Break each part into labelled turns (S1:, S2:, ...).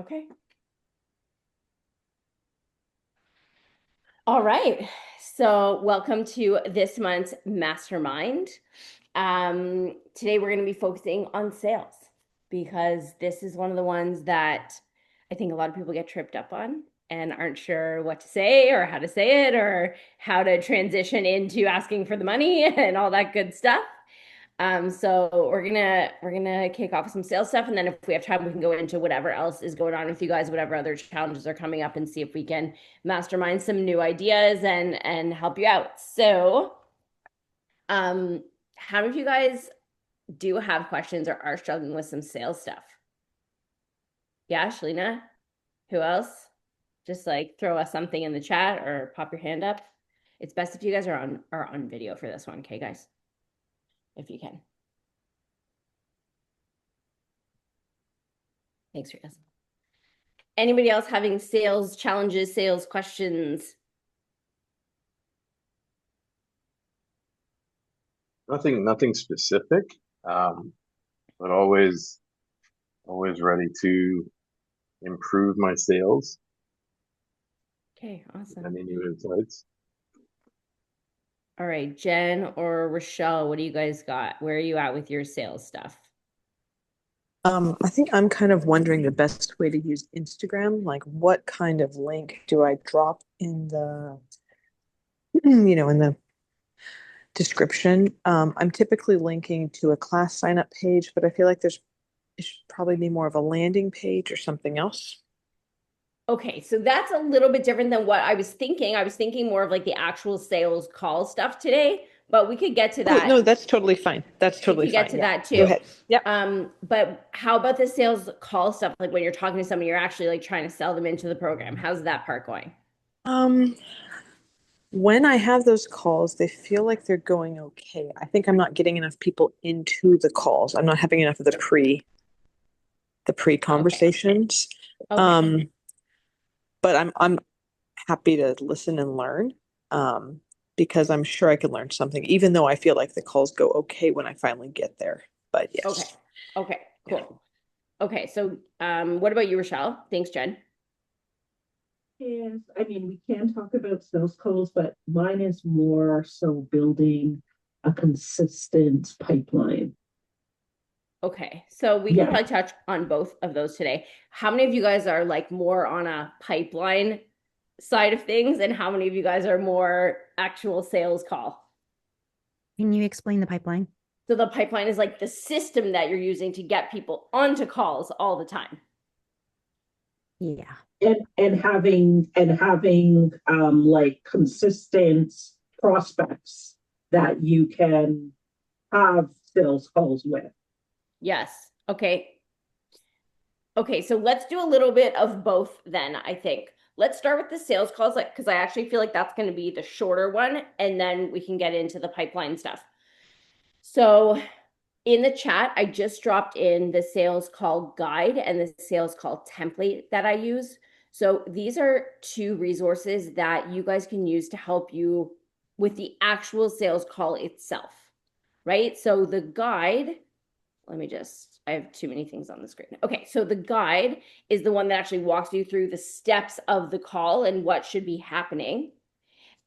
S1: Okay. All right. So, welcome to this month's mastermind. Today, we're going to be focusing on sales because this is one of the ones that I think a lot of people get tripped up on and aren't sure what to say or how to say it or how to transition into asking for the money and all that good stuff. So we're gonna kick off with some sales stuff, and then if we have time, we can go into whatever else is going on with you guys, whatever other challenges are coming up, and see if we can mastermind some new ideas and help you out. So, um, how many of you guys do have questions or are struggling with some sales stuff? Yeah, Shalina? Who else? Just like throw us something in the chat or pop your hand up. It's best if you guys are on video for this one, okay, guys? If you can. Thanks, Riaz. Anybody else having sales challenges, sales questions?
S2: Nothing specific, but always ready to improve my sales.
S1: Okay, awesome.
S2: Any new insights?
S1: All right, Jen or Rochelle, what do you guys got? Where are you at with your sales stuff?
S3: I think I'm kind of wondering the best way to use Instagram. Like, what kind of link do I drop in the, in the description? I'm typically linking to a class sign up page, but I feel like it should probably be more of a landing page or something else.
S1: Okay, so that's a little bit different than what I was thinking. I was thinking more of like the actual sales call stuff today, but we could get to
S3: Oh,
S1: that.
S3: no, that's totally fine. That's
S1: We
S3: totally
S1: could get
S3: fine.
S1: to
S3: Yeah.
S1: that
S3: Go
S1: too.
S3: ahead. Yep.
S1: But how about the sales call stuff? Like when you're talking to somebody, you're actually like trying to sell them into the program. How's that part going?
S3: Um, when I have those calls, they feel like they're going okay. I think I'm not getting enough people into the calls. I'm not having enough of the
S1: Okay.
S3: pre-conversations.
S1: Okay.
S3: Um, but I'm happy to listen and learn, because I'm sure I can learn something, even though I feel like the calls go okay when I finally get there. But
S1: Okay.
S3: yes,
S1: Okay.
S3: yeah.
S1: Cool. Okay. So, what about you, Rochelle? Thanks, Jen.
S4: Is, I mean, we can talk about sales calls, but mine is more so building a consistent pipeline.
S1: Okay, so we can
S4: Yeah.
S1: probably touch on both of those today. How many of you guys are like more on a pipeline side of things, and how many of you guys are more actual sales call?
S5: Can you explain the pipeline?
S1: So the pipeline is like the system that you're using to get people onto calls all the time.
S5: Yeah.
S4: And having like consistent prospects that you can have sales calls with.
S1: Yes. Okay. Okay, so let's do a little bit of both then, I think. Let's start with the sales calls, like because I actually feel like that's going to be the shorter one, and then we can get into the pipeline stuff. So in the chat, I just dropped in the sales call guide and the sales call template that I use. So these are two resources that you guys can use to help you with the actual sales call itself, right? So the guide, I have too many things on the screen. Okay, so the guide is the one that actually walks you through the steps of the call and what should be happening.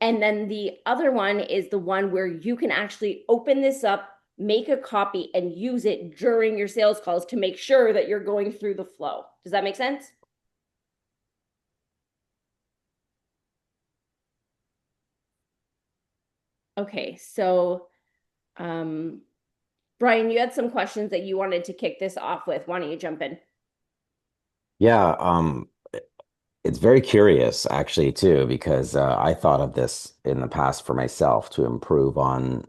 S1: And then the other one is the one where you can actually open this up, make a copy, and use it during your sales calls to make sure that you're going through the flow. Does that make sense? Okay, so Brian, you had some questions that you wanted to kick this off with. Why don't you jump in?
S6: Yeah, it's very curious actually too, because I thought of this in the past for myself to improve on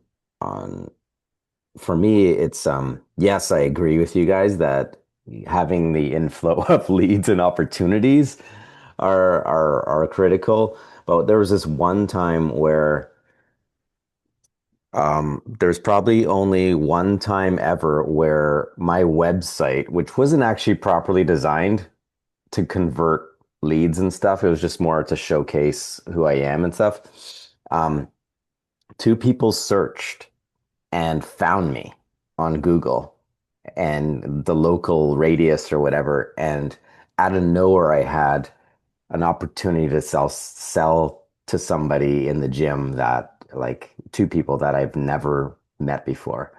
S6: for me, it's yes, I agree with you guys that having the inflow of leads and opportunities are critical. But there was this one time where there's probably only one time ever where my website, which wasn't actually properly designed to convert leads and stuff. It was just more to showcase who I am and stuff. Um, Two people searched and found me on Google and the local radius or whatever. And out of nowhere, I had an opportunity to sell to somebody in the gym that like two people that I've never met before.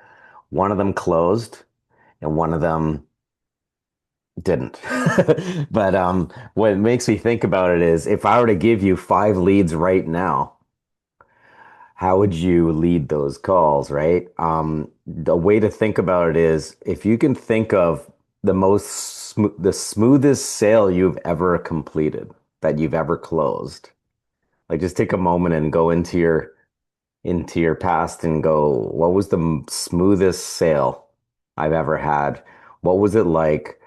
S6: One of them closed and one of them didn't. But what makes me think about it is if I were to give you five leads right now, how would you lead those calls, right? The way to think about it is if you can think of the smoothest sale you've ever completed, that you've ever closed. Like just take a moment and go into your past and go, what was the smoothest sale I've ever had? What was it like?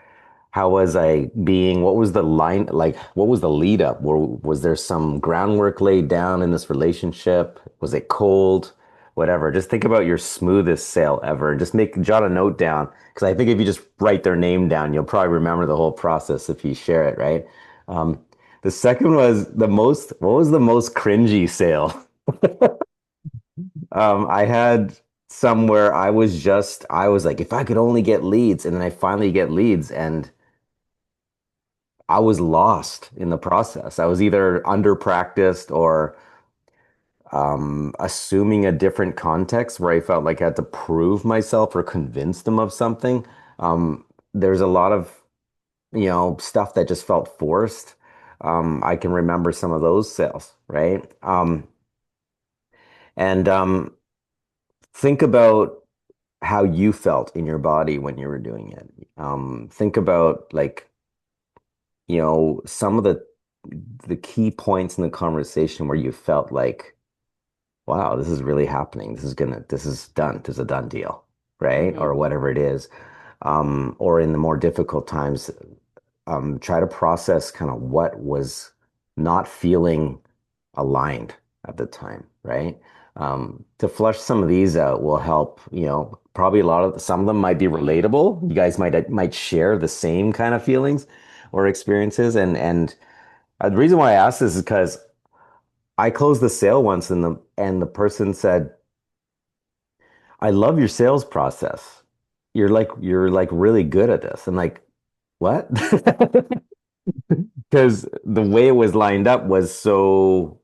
S6: How was I being? What was the line like? What was the lead up? Was there some groundwork laid down in this relationship? Was it cold? Whatever. Just think about your smoothest sale ever. Just jot a note down because I think if you just write their name down, you'll probably remember the whole process if you share it, right? Um, the second was what was the most cringy sale? I had somewhere I was like, if I could only get leads, and then I finally get leads, and I was lost in the process. I was either under practiced or assuming a different context where I felt like I had to prove myself or convince them of something. There's a lot of, stuff that just felt forced. I can remember some of those sales, right? And think about how you felt in your body when you were doing it. Think about like, some of the key points in the conversation where you felt like, wow, this is really happening. This is done. This is a done deal, right?
S1: Mm-hmm.
S6: Or whatever it is. Or in the more difficult times, try to process kind of what was not feeling aligned at the time, right? To flush some of these out will help, probably some of them might be relatable. You guys might share the same kind of feelings or experiences. And the reason why I asked this is because I closed the sale once and the person said, I love your sales process. You're like really good at this. I'm like, what? Because the way it was lined up was so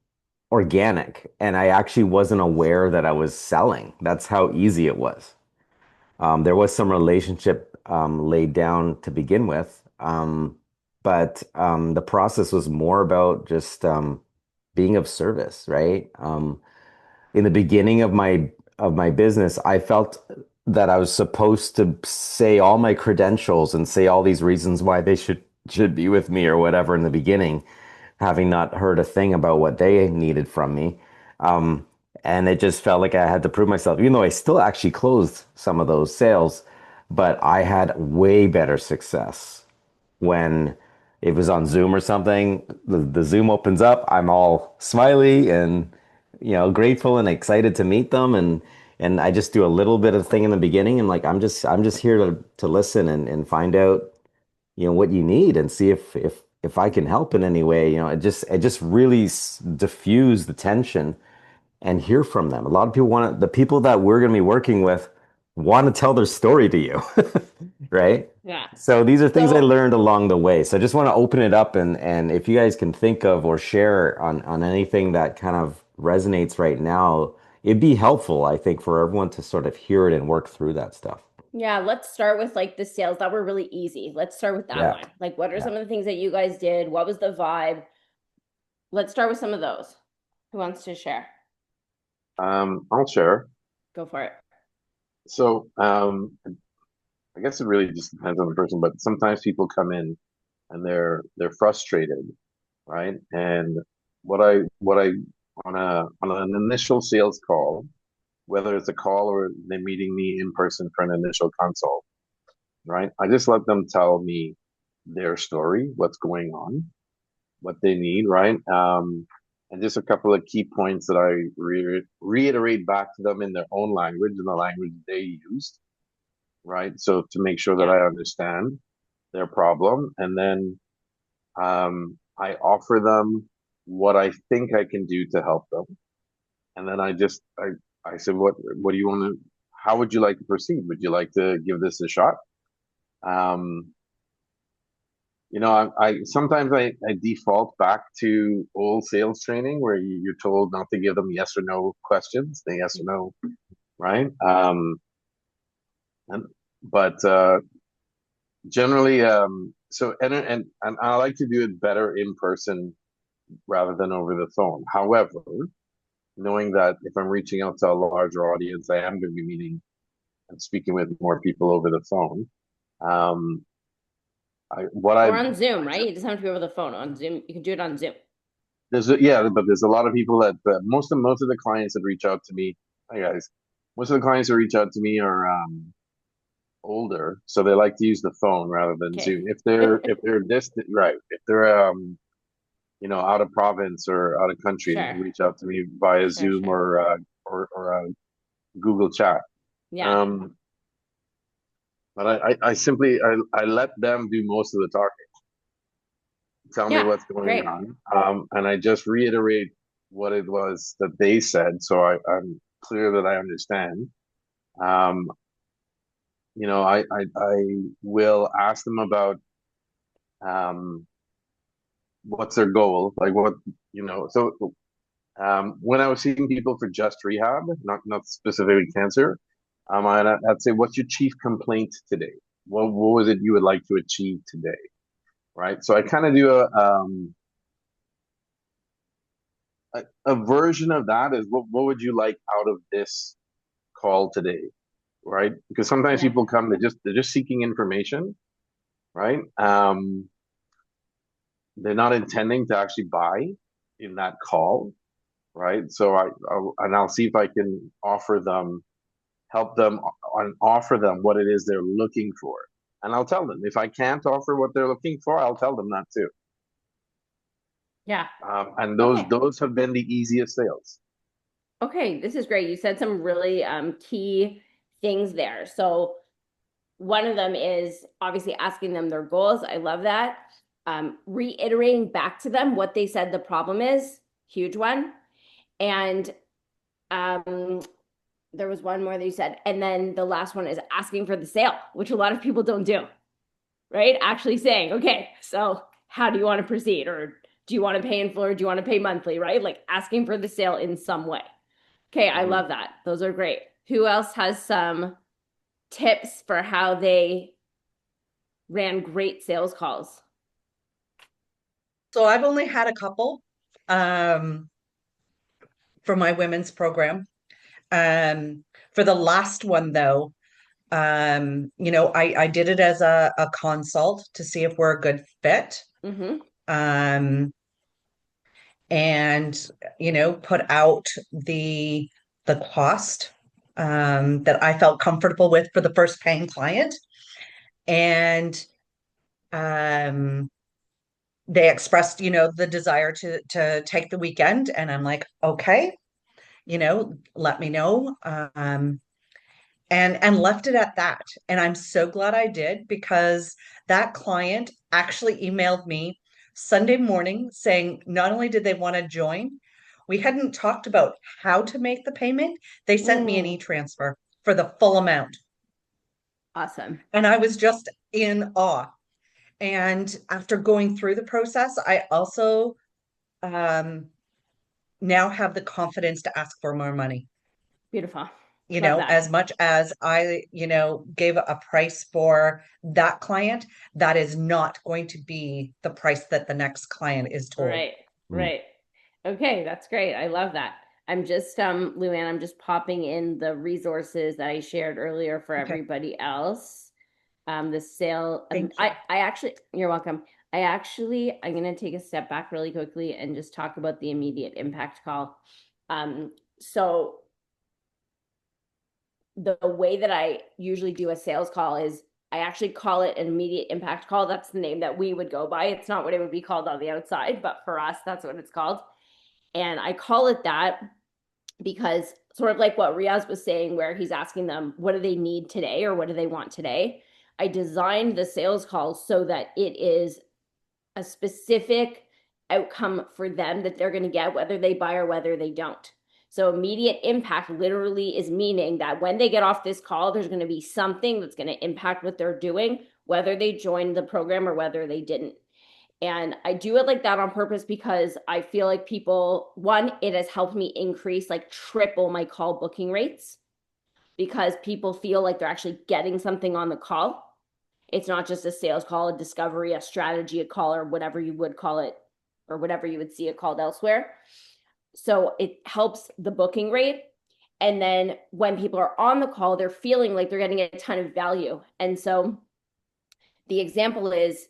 S6: organic, and I actually wasn't aware that I was selling. That's how easy it was. There was some relationship laid down to begin with, but the process was more about just being of service, right? In the beginning of my business, I felt that I was supposed to say all my credentials and say all these reasons why they should be with me or whatever in the beginning, having not heard a thing about what they needed from me. Um, and it just felt like I had to prove myself, even though I still actually closed some of those sales, but I had way better success when it was on Zoom or something. The Zoom opens up, I'm all smiley and grateful and excited to meet them, and I just do a little bit of thing in the beginning and like I'm just here to listen and find out what you need and see if I can help in any way. It just really diffuse the tension and hear from them. A lot of people the people that we're going to be working with want to tell their story to you, right?
S1: Yeah.
S6: So these are things I
S1: So
S6: learned along the way. So I just want to open it up and if you guys can think of or share on anything that kind of resonates right now, it'd be helpful, I think, for everyone to sort of hear it and work through that stuff.
S1: yeah, let's start with like the sales that were really easy. Let's start with that
S6: Yeah.
S1: one. Like, what are
S6: Yeah.
S1: some of the things that you guys did? What was the vibe? Let's start with some of those. Who wants to share?
S2: I'll share.
S1: Go for it.
S2: So, I guess it really just depends on the person, but sometimes people come in and they're frustrated, right? And what I on an initial sales call, whether it's a call or they're meeting me in person for an initial consult, right? I just let them tell me their story, what's going on, what they need, right? And just a couple of key points that I reiterate back to them in their own language, in the language they used, right? So to make sure that
S1: Yeah.
S2: I understand their problem, and then I offer them what I think I can do to help them, and then I said, what do you want to? How would you like to proceed? Would you like to give this a shot? Um, I sometimes I default back to old sales training where you're told not to give them yes or no questions, the yes or no, right? And but generally, so and I like to do it better in person rather than over the phone. However, knowing that if I'm reaching out to a larger audience, I am going to be meeting and speaking with more people over the phone. Um,
S1: Or on Zoom, right? It doesn't have to be over the phone. On Zoom, you can do it on Zoom.
S2: yeah, but there's a lot of people that most of the clients that reach out to me. Hi guys, most of the clients that reach out to me are older, so they like to use the phone rather than
S1: Okay.
S2: Zoom. If they're distant, right? If they're out of province or out of country, they
S1: Sure.
S2: can reach out to me via
S1: Sure,
S2: Zoom
S1: sure.
S2: or Google Chat.
S1: Yeah.
S2: Um, but I simply I let them do most of the talking. Tell me
S1: Yeah.
S2: what's going
S1: Great.
S2: on, and I just reiterate what it was that they said, so I'm clear that I understand. Um, I will ask them about um, what's their goal, like what So when I was seeing people for just rehab, not specifically cancer, I'd say, what's your chief complaint today? What was it you would like to achieve today? Right. So I kind of do a version of that is what would you like out of this call today? Right. Because sometimes
S1: Yeah.
S2: people come, they're just seeking information, right? They're not intending to actually buy in that call, right? So I'll see if I can help them and offer them what it is they're looking for. And I'll tell them if I can't offer what they're looking for, I'll tell them that too.
S1: Yeah.
S2: And those
S1: Okay.
S2: those have been the easiest sales.
S1: Okay. This is great. You said some really key things there. So one of them is obviously asking them their goals. I love that. Reiterating back to them what they said the problem is, huge one. And um, there was one more that you said. And then the last one is asking for the sale, which a lot of people don't do, right? Actually saying, okay, so how do you want to proceed? Or do you want to pay in full or do you want to pay monthly, right? Like asking for the sale in some way. Okay, I
S2: Mhm.
S1: love that. Those are great. Who else has some tips for how they ran great sales calls?
S7: So I've only had a couple um, for my women's program. For the last one though, I did it as a consult to see if we're a good fit.
S1: Mm-hmm.
S7: Um, and put out the cost that I felt comfortable with for the first paying client. And um they expressed, the desire to take the weekend. And I'm like, okay, let me know. And left it at that. And I'm so glad I did because that client actually emailed me Sunday morning saying not only did they want to join, we hadn't talked about how to make the payment. They sent me an
S1: Mm,
S7: e-transfer for the full amount.
S1: awesome.
S7: And I was just in awe. And after going through the process, I also um, now have the confidence to ask for more money.
S1: Beautiful. Love that.
S7: As much as I, gave a price for that client, that is not going to be the price that the next client is told.
S1: Right.
S6: Mm.
S1: Right. Okay, that's great. I love that. I'm just Luann, I'm just popping in the resources that I shared earlier for
S7: Okay,
S1: everybody else. The sale,
S7: thank you.
S1: I actually, you're welcome. I'm going to take a step back really quickly and just talk about the immediate impact call. So the way that I usually do a sales call is I actually call it an immediate impact call. That's the name that we would go by. It's not what it would be called on the outside, but for us, that's what it's called. And I call it that because sort of like what Riaz was saying, where he's asking them, what do they need today or what do they want today? I designed the sales call so that it is a specific outcome for them that they're going to get, whether they buy or whether they don't. So immediate impact literally is meaning that when they get off this call, there's going to be something that's going to impact what they're doing, whether they joined the program or whether they didn't. And I do it like that on purpose because I feel like people, one, it has helped me increase like triple my call booking rates because people feel like they're actually getting something on the call. It's not just a sales call, a discovery, a strategy, a call, or whatever you would call it, or whatever you would see it called elsewhere. So it helps the booking rate. And then when people are on the call, they're feeling like they're getting a ton of value. And so the example is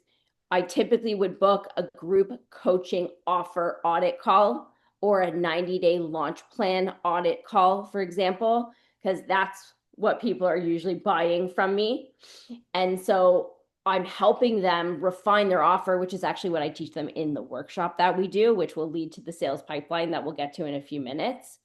S1: I typically would book a group coaching offer audit call or a 90-day launch plan audit call, for example, because that's what people are usually buying from me. And so I'm helping them refine their offer, which is actually what I teach them in the workshop that we do, which will lead to the sales pipeline that we'll get to in a few minutes.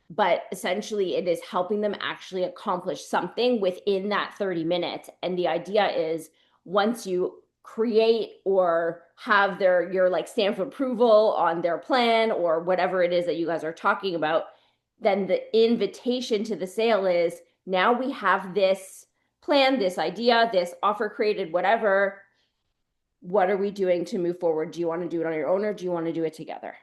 S1: But essentially, it is helping them actually accomplish something within that 30 minutes. And the idea is once you create or have your like stamp of approval on their plan or whatever it is that you guys are talking about, then the invitation to the sale is now we have this plan, this idea, this offer created, whatever. What are we doing to move forward? Do you want to do it on your own or do you want to do it together?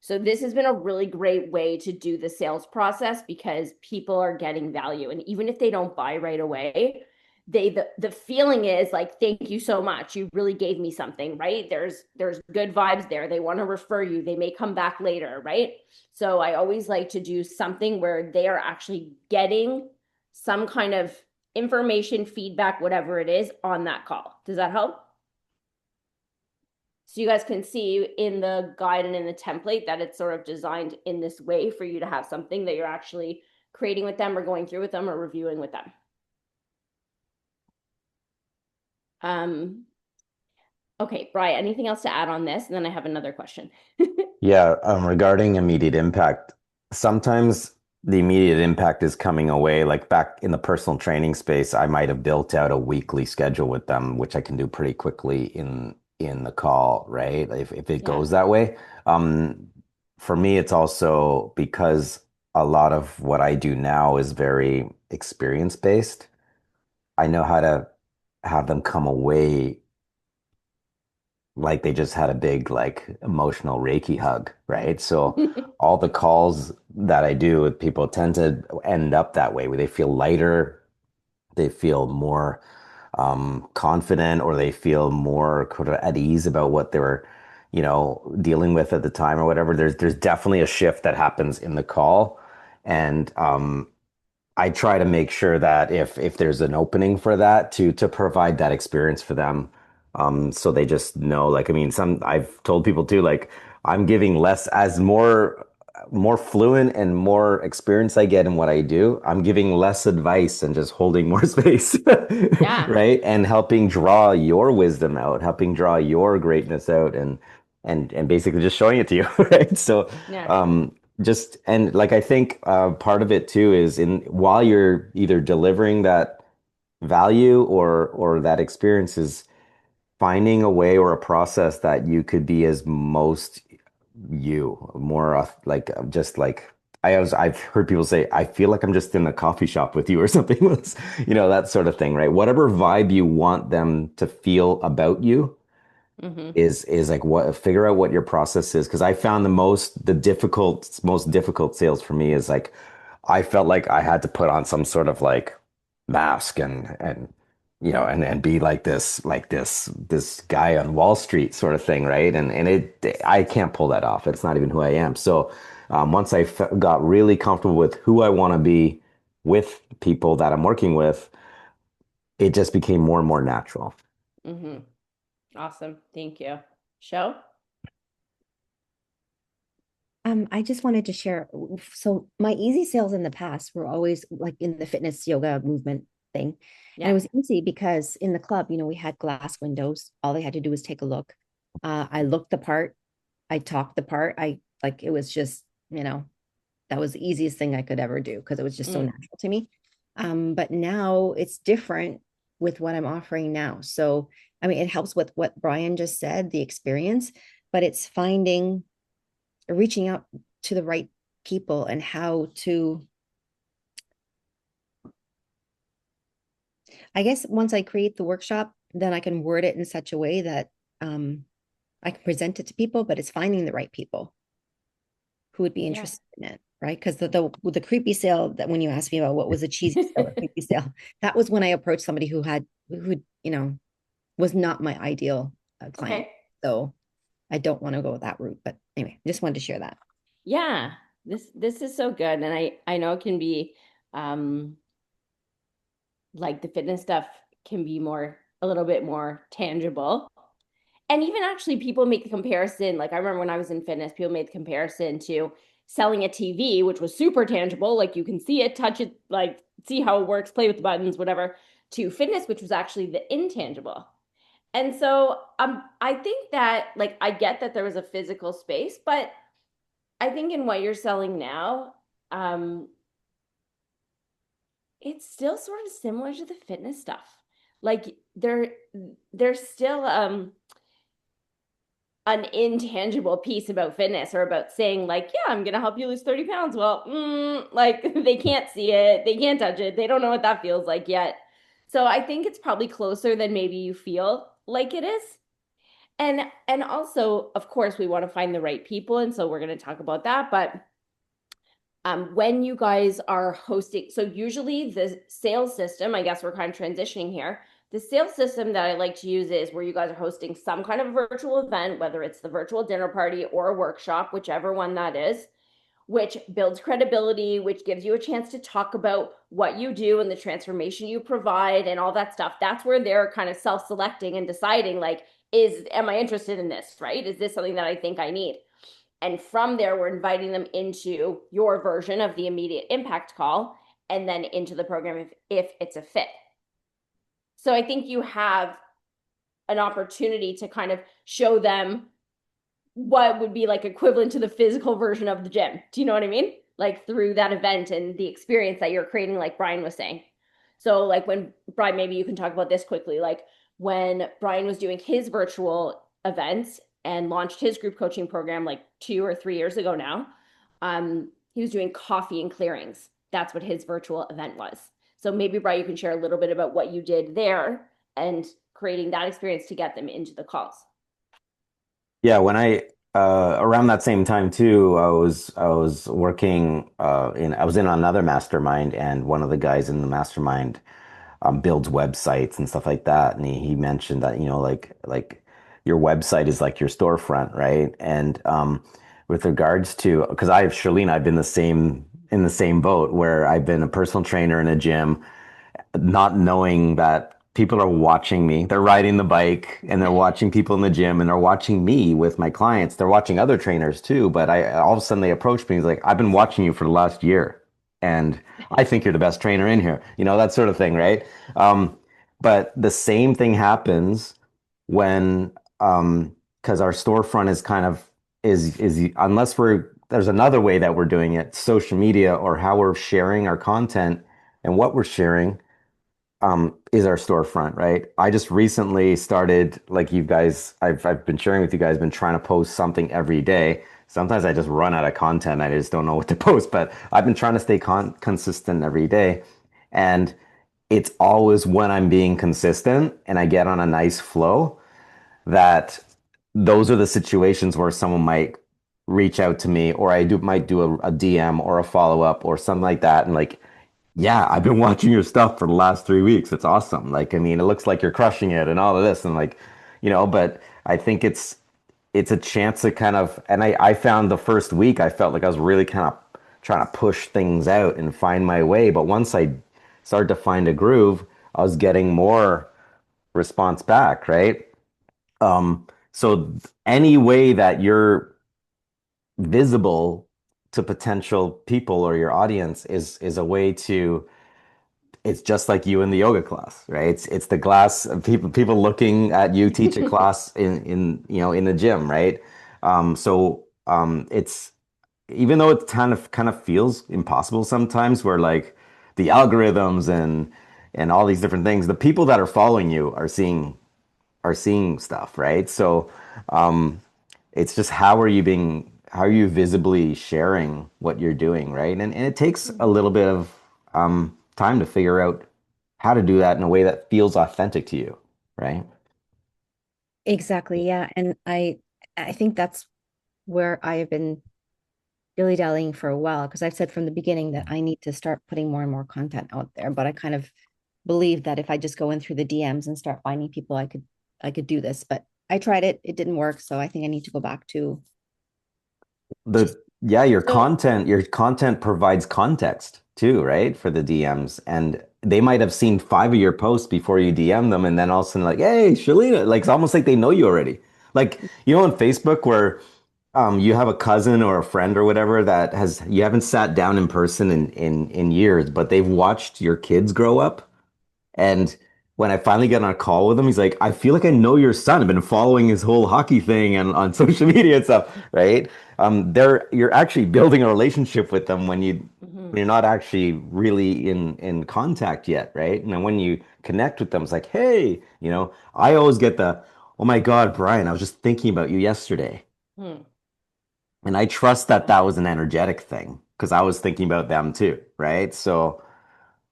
S1: So this has been a really great way to do the sales process because people are getting value. And even if they don't buy right away, the feeling is like, thank you so much. You really gave me something, right? There's good vibes there. They want to refer you. They may come back later, right? So I always like to do something where they are actually getting some kind of information, feedback, whatever it is on that call. Does that help? So you guys can see in the guide and in the template that it's sort of designed in this way for you to have something that you're actually creating with them or going through with them or reviewing with them. Okay, Brian, anything else to add on this? And then I have another question.
S6: Yeah, regarding immediate impact, sometimes the immediate impact is coming away. Like back in the personal training space, I might have built out a weekly schedule with them, which I can do pretty quickly in the call, right? If it
S1: Yeah.
S6: goes that way. Um, for me, it's also because a lot of what I do now is very experience based. I know how to have them come away like they just had a big like emotional Reiki hug, right? So all the calls that I do with people tend to end up that way, where they feel lighter, they feel more confident, or they feel more kind of at ease about what they were, dealing with at the time or whatever. There's definitely a shift that happens in the call, and I try to make sure that if there's an opening for that to provide that experience for them. So they just know, like, I mean, I've told people too, like, I'm giving less as more fluent and more experience I get in what I do, I'm giving less advice and just holding more space.
S1: Yeah.
S6: Right? And helping draw your wisdom out, helping draw your greatness out and basically just showing it to you. Right? So
S1: Yeah.
S6: just and like I think part of it too is in while you're either delivering that value or that experience is finding a way or a process that you could be as most you more like just like I've heard people say I feel like I'm just in a coffee shop with you or something. That sort of thing, right? Whatever vibe you want them to feel about you
S1: Mm-hmm.
S6: is like what figure out what your process is, because I found most difficult sales for me is like I felt like I had to put on some sort of like mask and be like this guy on Wall Street sort of thing, right? And I can't pull that off. It's not even who I am. So once got really comfortable with who I want to be with people that I'm working with, it just became more and more natural.
S1: Mm-hmm. Awesome. Thank you. Show?
S5: I just wanted to share. So my easy sales in the past were always like in the fitness yoga movement thing. And it
S1: Yeah.
S5: was easy because in the club, we had glass windows. All they had to do was take a look. I looked the part. I talked the part. It was just, that was the easiest thing I could ever do because it was just so natural to me. But now it's different with what I'm offering now. So, I mean, it helps with what Brian just said, the experience, but it's reaching out to the right people and how to, I guess once I create the workshop, then I can word it in such a way that I can present it to people, but it's finding the right people who would be
S1: Yeah.
S5: interested in it, right? Because the creepy sale, that when you asked me about what was a cheesy sale or creepy sale, that was when I approached somebody who was not my ideal client.
S1: Okay.
S5: So I don't want to go that route. But anyway, just wanted to share that.
S1: Yeah. This is so good. And I know it can be um like the fitness stuff can be a little bit more tangible. And even actually people make the comparison. Like I remember when I was in fitness, people made the comparison to selling a TV, which was super tangible. Like you can see it, touch it, like see how it works, play with the buttons, whatever, to fitness, which was actually the intangible. And so I think that like I get that there was a physical space, but I think in what you're selling now, um, it's still sort of similar to the fitness stuff. Like there's still an intangible piece about fitness or about saying like, yeah, I'm gonna help you lose 30 pounds. Well, like they can't see it, they can't touch it, they don't know what that feels like yet. So I think it's probably closer than maybe you feel like it is. And also, of course, we want to find the right people, and so we're going to talk about that. But when you guys are hosting, so usually the sales system, I guess we're kind of transitioning here. The sales system that I like to use is where you guys are hosting some kind of virtual event, whether it's the virtual dinner party or a workshop, whichever one that is, which builds credibility, which gives you a chance to talk about what you do and the transformation you provide and all that stuff. That's where they're kind of self-selecting and deciding like, am I interested in this, right? Is this something that I think I need? And from there, we're inviting them into your version of the immediate impact call and then into the program if it's a fit. So I think you have an opportunity to kind of show them what would be like equivalent to the physical version of the gym. Do you know what I mean? Like through that event and the experience that you're creating, like Brian was saying. So, like when Brian, maybe you can talk about this quickly. Like when Brian was doing his virtual events and launched his group coaching program like 2 or 3 years ago now, he was doing coffee and clearings. That's what his virtual event was. So maybe Brian, you can share a little bit about what you did there and creating that experience to get them into the calls.
S6: Yeah, when I around that same time too, I was working I was in another mastermind, and one of the guys in the mastermind builds websites and stuff like that. And he mentioned that, like your website is like your storefront, right? And with regards to, because I have Charlene, I've been in the same boat where I've been a personal trainer in a gym, not knowing that people are watching me. They're riding the bike and they're watching people in the gym and they're watching me with my clients. They're watching other trainers too. But I all of a sudden they approach me. He's like, I've been watching you for the last year and I think you're the best trainer in here. That sort of thing, right? But the same thing happens when, because our storefront is kind of is unless there's another way that we're doing it, social media or how we're sharing our content and what we're sharing is our storefront, right? I just recently started, like you guys, I've been sharing with you guys, been trying to post something every day. Sometimes I just run out of content. I just don't know what to post, but I've been trying to stay consistent every day. And it's always when I'm being consistent and I get on a nice flow that those are the situations where someone might reach out to me, or might do a DM or a follow up or something like that. And like, yeah, I've been watching your stuff for the last 3 weeks. It's awesome. Like, I mean, it looks like you're crushing it and all of this. And like, but I think it's a chance to kind of, and I found the first week, I felt like I was really kind of trying to push things out and find my way. But once I started to find a groove, I was getting more response back, right? So any way that you're visible to potential people or your audience is a way to, it's just like you in the yoga class, right? It's the glass of people looking at you teach a class in the gym, right? It's, even though it kind of feels impossible sometimes, where like the algorithms and all these different things, the people that are following you are seeing stuff, right? So it's just how are you visibly sharing what you're doing, right? And it takes a little bit of time to figure out how to do that in a way that feels authentic to you, right?
S5: Exactly. Yeah. And I think that's where I have been dilly-dallying for a while because I've said from the beginning that I need to start putting more and more content out there. But I kind of believe that if I just go in through the DMs and start finding people, I could do this. But I tried it, it didn't work. So I think I need to go back to
S6: The
S5: just
S6: yeah,
S1: So
S6: your content provides context too, right? For the DMs. And they might have seen 5 of your posts before you DM them, and then all of a sudden like, hey, Shalina, like it's almost like they know you already. Like, you know, on Facebook where you have a cousin or a friend or whatever that has you haven't sat down in person in years, but they've watched your kids grow up. And when I finally get on a call with him, he's like, I feel like I know your son. I've been following his whole hockey thing and on social media and stuff, right? You're actually building a relationship with them when
S1: mhm.
S6: you're not actually really in contact yet, right? And then when you connect with them, it's like, hey, I always get the, oh my God, Brian, I was just thinking about you yesterday.
S1: Hmm.
S6: And I trust that
S1: Got
S6: that
S1: it.
S6: was an energetic thing because I was thinking about them too, right? So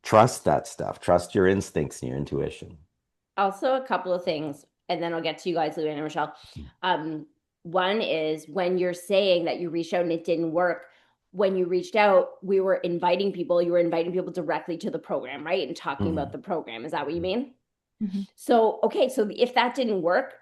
S6: trust that stuff. Trust your instincts and your intuition.
S1: Also, a couple of things, and then I'll get to you guys, Lou and Rochelle. One is when you're saying that you reached out and it didn't work. When you reached out, we were inviting people. You were inviting people directly to the program, right? And talking about
S6: Mhm.
S1: the program. Is that what you mean?
S5: Mhm.
S1: So, okay, so if that didn't work,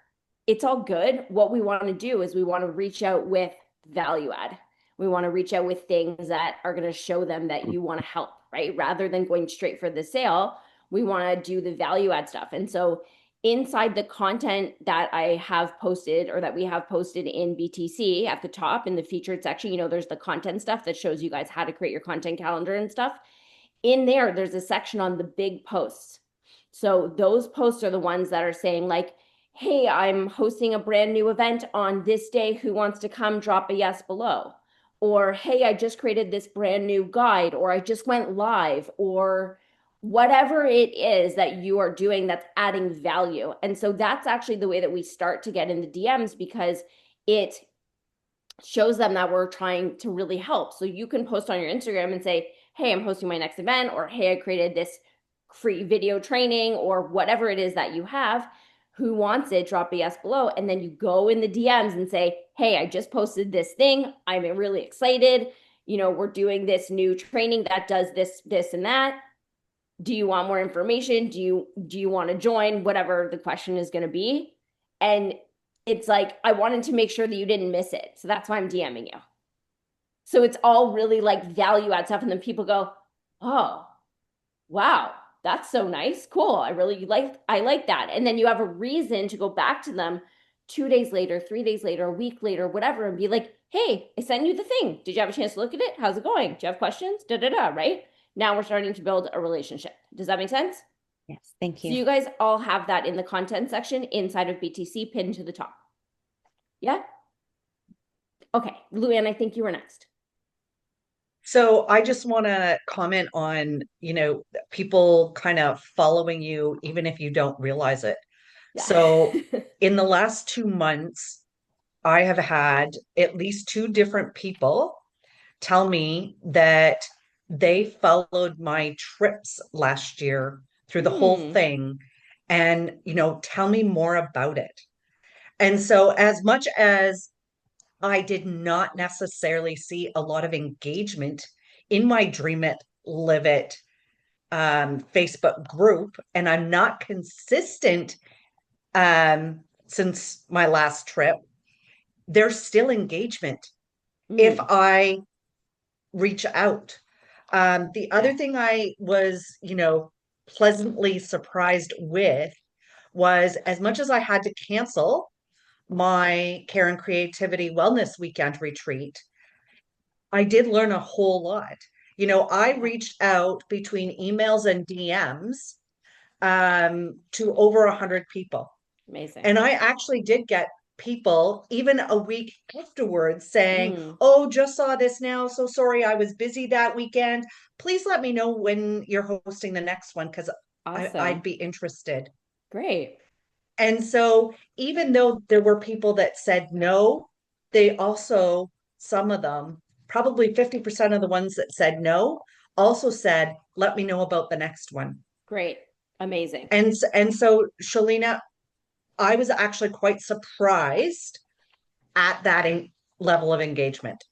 S1: it's all good. What we want to do is we want to reach out with value add. We want to reach out with things that are going to show them that you want to help, right? Rather than going straight for the sale, we want to do the value add stuff. And so, inside the content that I have posted or that we have posted in BTC at the top in the featured section, there's the content stuff that shows you guys how to create your content calendar and stuff. In there's a section on the big posts. So those posts are the ones that are saying like, hey, I'm hosting a brand new event on this day. Who wants to come? Drop a yes below. Or, hey, I just created this brand new guide, or I just went live, or whatever it is that you are doing that's adding value. And so that's actually the way that we start to get in the DMs because it shows them that we're trying to really help. So you can post on your Instagram and say, hey, I'm hosting my next event, or hey, I created this free video training, or whatever it is that you have. Who wants it? Drop a yes below. And then you go in the DMs and say, hey, I just posted this thing. I'm really excited. We're doing this new training that does this, and that. Do you want more information? Do you want to join? Whatever the question is going to be. And it's like, I wanted to make sure that you didn't miss it. So that's why I'm DMing you. So it's all really like value add stuff. And then people go, oh, wow, that's so nice. Cool. I like that. And then you have a reason to go back to them 2 days later, 3 days later, a week later, whatever, and be like, hey, I sent you the thing. Did you have a chance to look at it? How's it going? Do you have questions? Da da da, right? Now we're starting to build a relationship. Does that make sense?
S5: Yes, thank
S1: So
S5: you.
S1: you guys all have that in the content section inside of BTC pinned to the top. Yeah? Okay. Luann, I think you were next.
S7: So I just want to comment on, people kind of following you, even if you don't realize it.
S1: Yeah.
S7: So in the last 2 months, I have had at least two different people tell me that they followed my trips last year through the whole
S1: Hmm.
S7: thing and, tell me more about it. And so, as much as I did not necessarily see a lot of engagement in my Dream It, Live It Facebook group, and I'm not consistent since my last trip, there's still engagement if
S1: Hmm.
S7: I reach out. The other thing I was, pleasantly surprised with was as much as I had to cancel my Care and Creativity Wellness Weekend retreat, I did learn a whole lot. I reached out between emails and DMs to over 100 people.
S1: Amazing.
S7: And I actually did get people even a week afterwards saying,
S1: Hmm.
S7: oh, just saw this now. So sorry, I was busy that weekend. Please let me know when you're hosting the next one because I'd
S1: Awesome.
S7: be interested.
S1: Great.
S7: And so even though there were people that said no, they also, some of them, probably 50% of the ones that said no, also said, let me know about the next one.
S1: Great. Amazing.
S7: And so, Shalina, I was actually quite surprised at that level of engagement.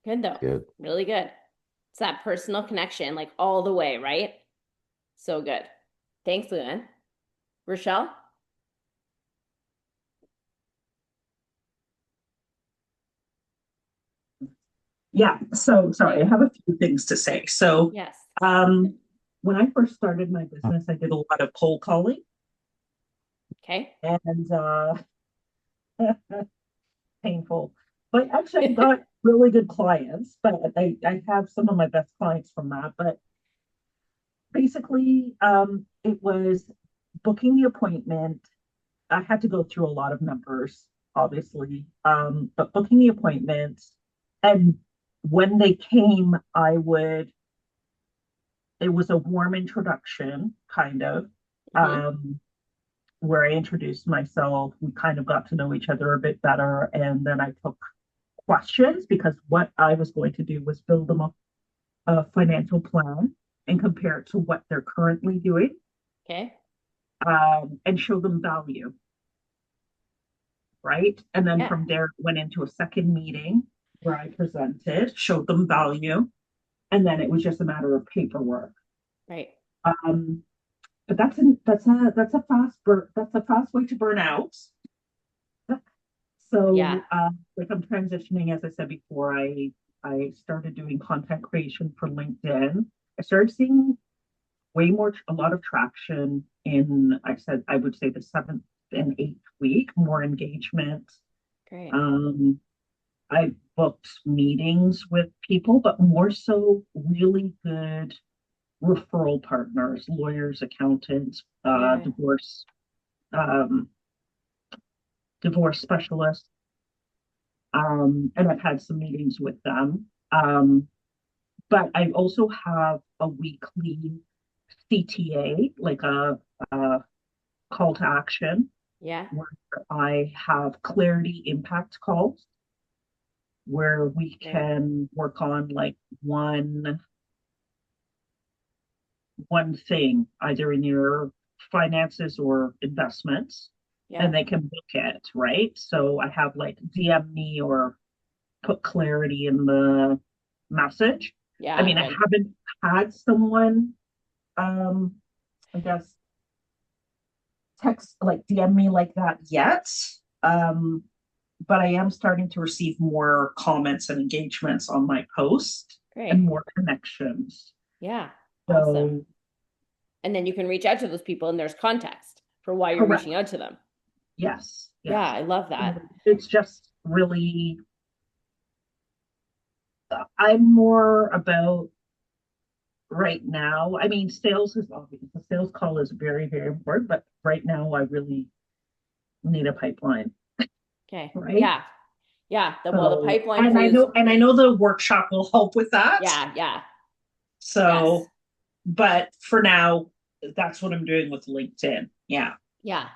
S1: Good though.
S6: Good.
S1: Really good. It's that personal connection, like all the way, right? So good. Thanks, Luann. Rochelle?
S4: Yeah, so sorry, I have a few things to say. So,
S1: Yes.
S4: when I first started my business, I did a lot of cold calling
S1: Okay.
S4: and painful. But actually, I got really good clients, but I have some of my best clients from that. But basically, it was booking the appointment. I had to go through a lot of numbers, obviously, but booking the appointment. And when they came, it was a warm introduction, kind of,
S1: Mhm.
S4: where I introduced myself. We kind of got to know each other a bit better. And then I took questions because what I was going to do was build them a financial plan and compare it to what they're currently doing,
S1: Okay.
S4: and show them value, right? And then
S1: Yeah.
S4: from there, went into a second meeting where I presented, showed them value, and then it was just a matter of paperwork.
S1: Right.
S4: Um, but that's a fast way to burn out.
S1: Yeah.
S4: So, like I'm transitioning, as I said before, I started doing content creation for LinkedIn. I started seeing a lot of traction in, I would say the seventh and eighth week, more engagement.
S1: Great.
S4: Um, I booked meetings with people, but more so really good referral partners, lawyers, accountants,
S1: Yeah.
S4: um, divorce specialists. And I've had some meetings with them. But I also have a weekly CTA, like a call to action,
S1: Yeah.
S4: where I have clarity impact calls where we
S1: Great.
S4: can work on like one thing, either in your finances or investments,
S1: Yeah.
S4: and they can book it, right? So I have like DM me or put clarity in the message. I
S1: Yeah.
S4: mean, I
S1: Good.
S4: haven't had someone, um, I guess, text like DM me like that yet. Um, but I am starting to receive more comments and engagements on my post and
S1: Great.
S4: more connections.
S1: Yeah. Awesome.
S4: So,
S1: And then you can reach out to those people and there's context for why you're
S4: correct.
S1: reaching out to them.
S4: Yes.
S1: Yeah.
S4: Yes.
S1: I love that.
S4: It's just really, I'm more about right now. I mean, sales is obvious. The sales call is very, very important, but right now I really need a pipeline,
S1: Okay.
S4: right?
S1: Yeah. Yeah. Well, the
S4: So,
S1: pipeline for you is,
S4: and I know the workshop will help with that.
S1: yeah. Yeah. Yes.
S4: So, but for now, that's what I'm doing with LinkedIn. Yeah.
S1: Yeah.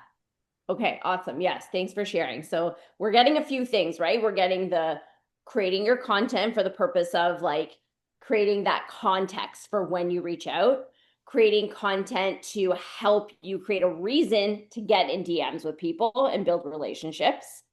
S1: Okay, awesome. Yes, thanks for sharing. So we're getting a few things, right? We're getting the creating your content for the purpose of like creating that context for when you reach out, creating content to help you create a reason to get in DMs with people and build relationships,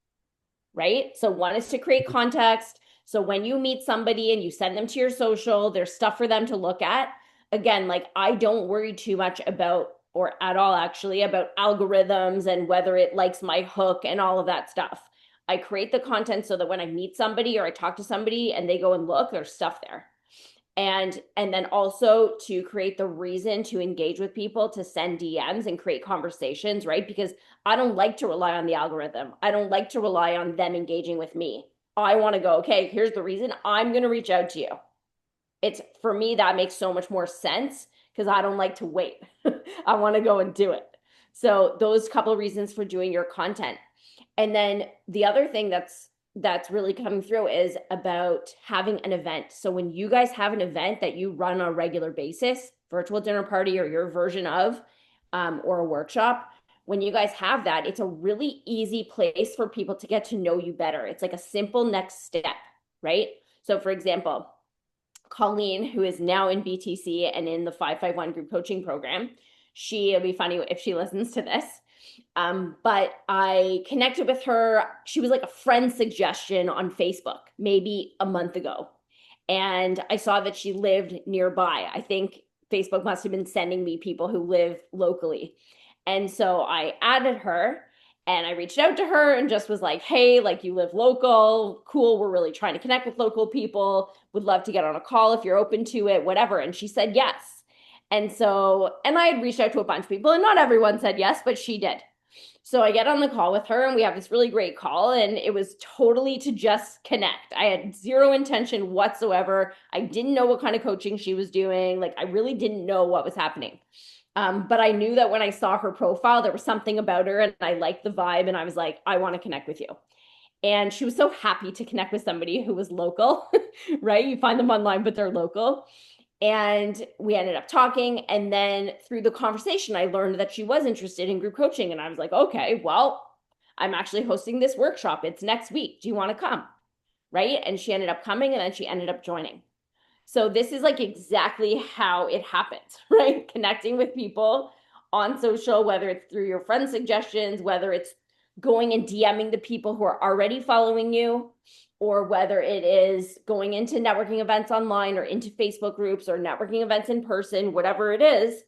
S1: right? So one is to create context. So when you meet somebody and you send them to your social, there's stuff for them to look at. Again, like I don't worry too much about or at all actually about algorithms and whether it likes my hook and all of that stuff. I create the content so that when I meet somebody or I talk to somebody and they go and look, there's stuff there. And then also to create the reason to engage with people, to send DMs and create conversations, right? Because I don't like to rely on the algorithm. I don't like to rely on them engaging with me. I want to go, okay, here's the reason I'm going to reach out to you. It's for me that makes so much more sense because I don't like to wait. I want to go and do it. So those couple of reasons for doing your content. And then the other thing that's really coming through is about having an event. So when you guys have an event that you run on a regular basis, virtual dinner party or your version of, or a workshop, when you guys have that, it's a really easy place for people to get to know you better. It's like a simple next step, right? So for example, Colleen, who is now in BTC and in the 551 group coaching program, It'll be funny if she listens to this. But I connected with her. She was like a friend suggestion on Facebook maybe a month ago. And I saw that she lived nearby. I think Facebook must have been sending me people who live locally. And so I added her and I reached out to her and just was like, hey, like you live local. Cool. We're really trying to connect with local people. Would love to get on a call if you're open to it, whatever. And she said yes. And so, and I had reached out to a bunch of people and not everyone said yes, but she did. So I get on the call with her and we have this really great call, and it was totally to just connect. I had zero intention whatsoever. I didn't know what kind of coaching she was doing. Like I really didn't know what was happening. But I knew that when I saw her profile, there was something about her and I liked the vibe and I was like, I want to connect with you. And she was so happy to connect with somebody who was local, right? You find them online, but they're local. And we ended up talking. And then through the conversation, I learned that she was interested in group coaching. And I was like, okay, well, I'm actually hosting this workshop. It's next week. Do you want to come? Right. And she ended up coming and then she ended up joining. So this is like exactly how it happens, right? Connecting with people on social, whether it's through your friend suggestions, whether it's going and DMing the people who are already following you, or whether it is going into networking events online or into Facebook groups or networking events in person, whatever it is,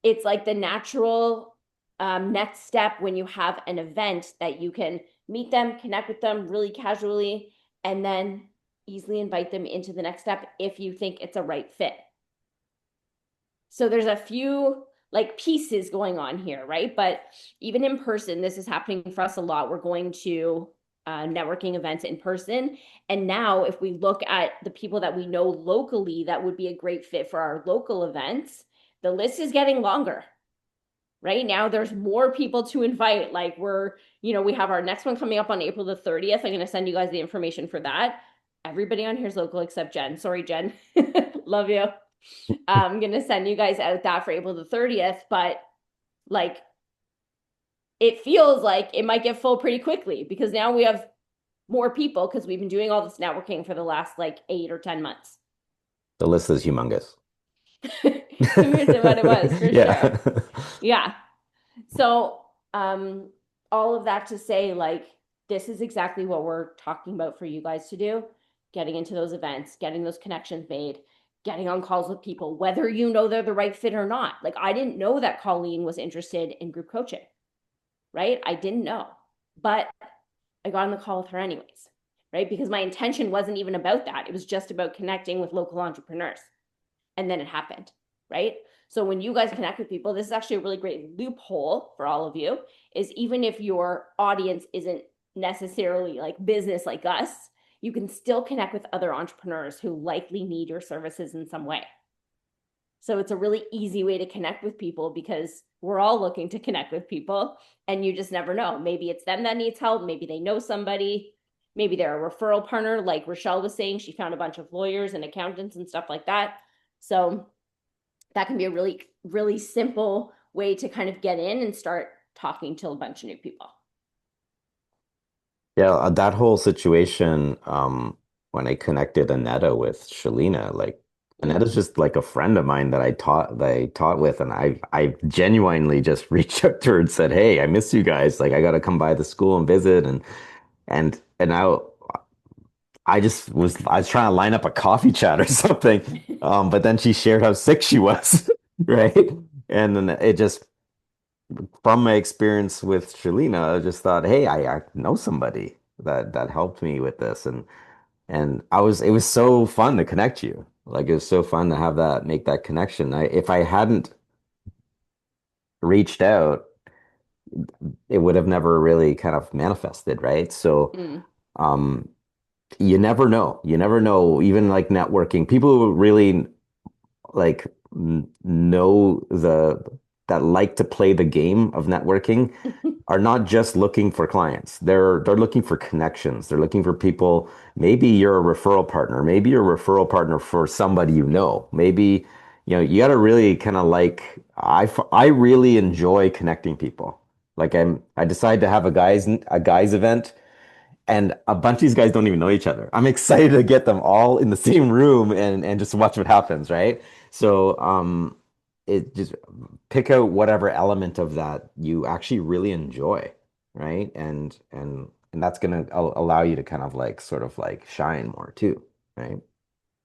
S1: it's like the natural next step when you have an event that you can meet them, connect with them really casually, and then easily invite them into the next step if you think it's a right fit. So there's a few like pieces going on here, right? But even in person, this is happening for us a lot. We're going to networking events in person. And now if we look at the people that we know locally that would be a great fit for our local events, the list is getting longer. Right now, there's more people to invite. Like we have our next one coming up on April the 30th. I'm going to send you guys the information for that. Everybody on here is local except Jen. Sorry, Jen. Love you. I'm going to send you guys out that for April the 30th, but like it feels like it might get full pretty quickly because now we have more people because we've been doing all this networking for the last like 8 or 10 months.
S6: The list is humongous.
S1: Compared to what it was, for
S6: Yeah.
S1: sure. Yeah. So, all of that to say, like, this is exactly what we're talking about for you guys to do. Getting into those events, getting those connections made, getting on calls with people, whether you know they're the right fit or not. Like, I didn't know that Colleen was interested in group coaching, right? I didn't know, but I got on the call with her anyways, right? Because my intention wasn't even about that. It was just about connecting with local entrepreneurs. And then it happened, right? So when you guys connect with people, this is actually a really great loophole for all of you, is even if your audience isn't necessarily like business like us, you can still connect with other entrepreneurs who likely need your services in some way. So it's a really easy way to connect with people because we're all looking to connect with people and you just never know. Maybe it's them that needs help. Maybe they know somebody. Maybe they're a referral partner. Like Rochelle was saying, she found a bunch of lawyers and accountants and stuff like that. So that can be a really, really simple way to kind of get in and start talking to a bunch of new people.
S6: Yeah, that whole situation, when I connected Aneta with Shalina, like Aneta's just like a friend of mine that I taught with, and I genuinely just reached out to her and said, "Hey, I miss you guys. Like, I got to come by the school and visit." And now I was trying to line up a coffee chat or something, but then she shared how sick she was, right? And then it just from my experience with Shalina, I just thought, hey, I know somebody that helped me with this, and it was so fun to connect you. Like it was so fun to have that make that connection. If I hadn't reached out, it would have never really kind of manifested, right? So,
S1: Mm.
S6: um, you never know. You never know. Even like networking, people who really like know that like to play the game of networking are not just looking for clients. They're looking for connections. They're looking for people. Maybe you're a referral partner. Maybe you're a referral partner for somebody you know. Maybe, you got to really kind of like I really enjoy connecting people. Like I decided to have a guys event and a bunch of these guys don't even know each other. I'm excited to get them all in the same room and just watch what happens, right? So it just pick out whatever element of that you actually really enjoy, right? And that's going to allow you to kind of like sort of like shine more too, right?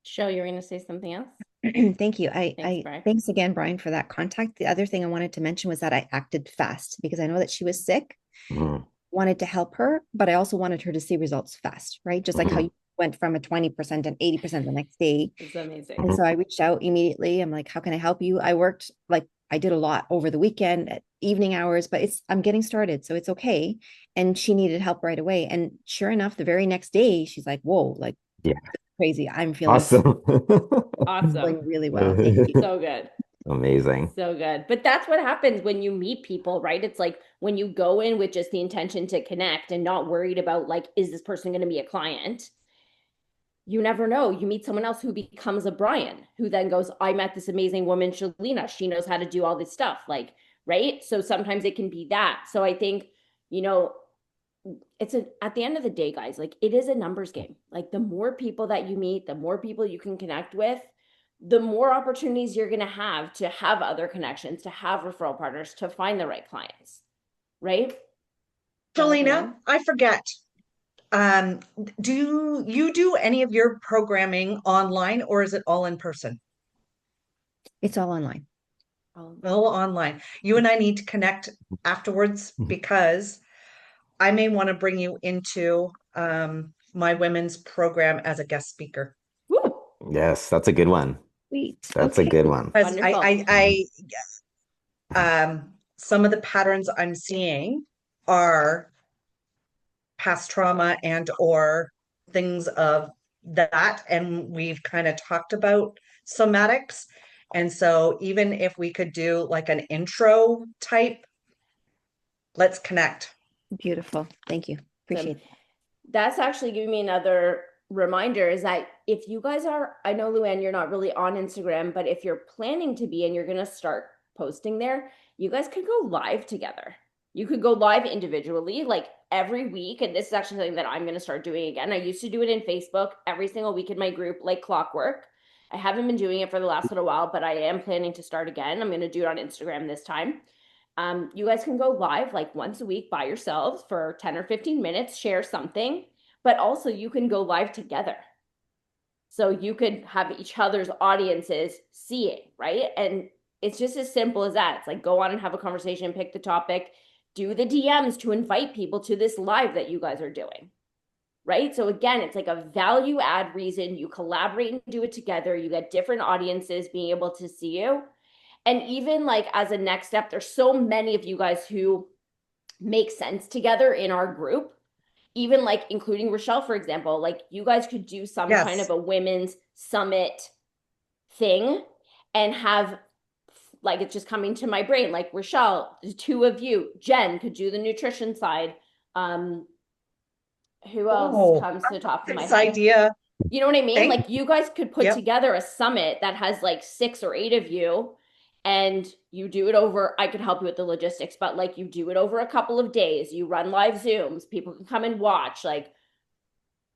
S1: Show, you're going to say something else?
S5: Thank you.
S1: Thanks, Brian.
S5: Thanks again, Brian, for that contact. The other thing I wanted to mention was that I acted fast because I know that she was sick, wanted to help her, but I also wanted her to see results fast, right? Just like how you went from a 20% and 80% the next day.
S1: It's amazing.
S5: And so I reached out immediately. I'm like, how can I help you? I worked like I did a lot over the weekend at evening hours, but I'm getting started, so it's okay. And she needed help right away. And sure enough, the very next day, she's like, whoa, like
S6: Yeah.
S5: crazy. I'm feeling
S6: Awesome.
S1: Awesome.
S5: really well. Thank you.
S1: So good.
S6: Amazing.
S1: So good. But that's what happens when you meet people, right? It's like when you go in with just the intention to connect and not worried about like, is this person going to be a client? You never know. You meet someone else who becomes a Brian, who then goes, I met this amazing woman, Shalina. She knows how to do all this stuff. Like, right? So sometimes it can be that. So I think, you know, at the end of the day, guys, like it is a numbers game. Like the more people that you meet, the more people you can connect with, the more opportunities you're going to have other connections, to have referral partners, to find the right clients, right?
S7: Jolena, I forget. Do you do any of your programming online or is it all in person?
S5: It's all online.
S7: All online. You and I need to connect afterwards because I may want to bring you into my women's program as a guest speaker.
S1: Woo!
S6: Yes, that's a good one.
S5: Sweet.
S6: That's a good one.
S7: Because
S1: Wonderful.
S7: some of the patterns I'm seeing are past trauma and or things of that, and we've kind of talked about somatics. And so even if we could do like an intro type, let's connect.
S5: Beautiful. Thank you. Appreciate that.
S1: That's actually giving me another reminder is that if you guys are, I know Luann, you're not really on Instagram, but if you're planning to be and you're going to start posting there, you guys could go live together. You could go live individually, like every week. And this is actually something that I'm going to start doing again. I used to do it in Facebook every single week in my group, like clockwork. I haven't been doing it for the last little while, but I am planning to start again. I'm going to do it on Instagram this time. You guys can go live like once a week by yourselves for 10 or 15 minutes, share something, but also you can go live together. So you could have each other's audiences seeing, right? And it's just as simple as that. It's like go on and have a conversation, pick the topic, do the DMs to invite people to this live that you guys are doing, right? So again, it's like a value add reason. You collaborate and do it together. You get different audiences being able to see you. And even like as a next step, there's so many of you guys who make sense together in our group, even like including Rochelle, for example. Like you guys could do some kind of a women's summit thing and have, like, it's just coming to my brain, like Rochelle, the two of you, Jen could do the nutrition side. Who else comes to the top of my head?
S7: Idea.
S1: You know what I mean? Like you guys could put together a summit that has like 6 or 8 of you, and you do it over, I could help you with the logistics, but like you do it over a couple of days. You run live Zooms, people can come and watch, like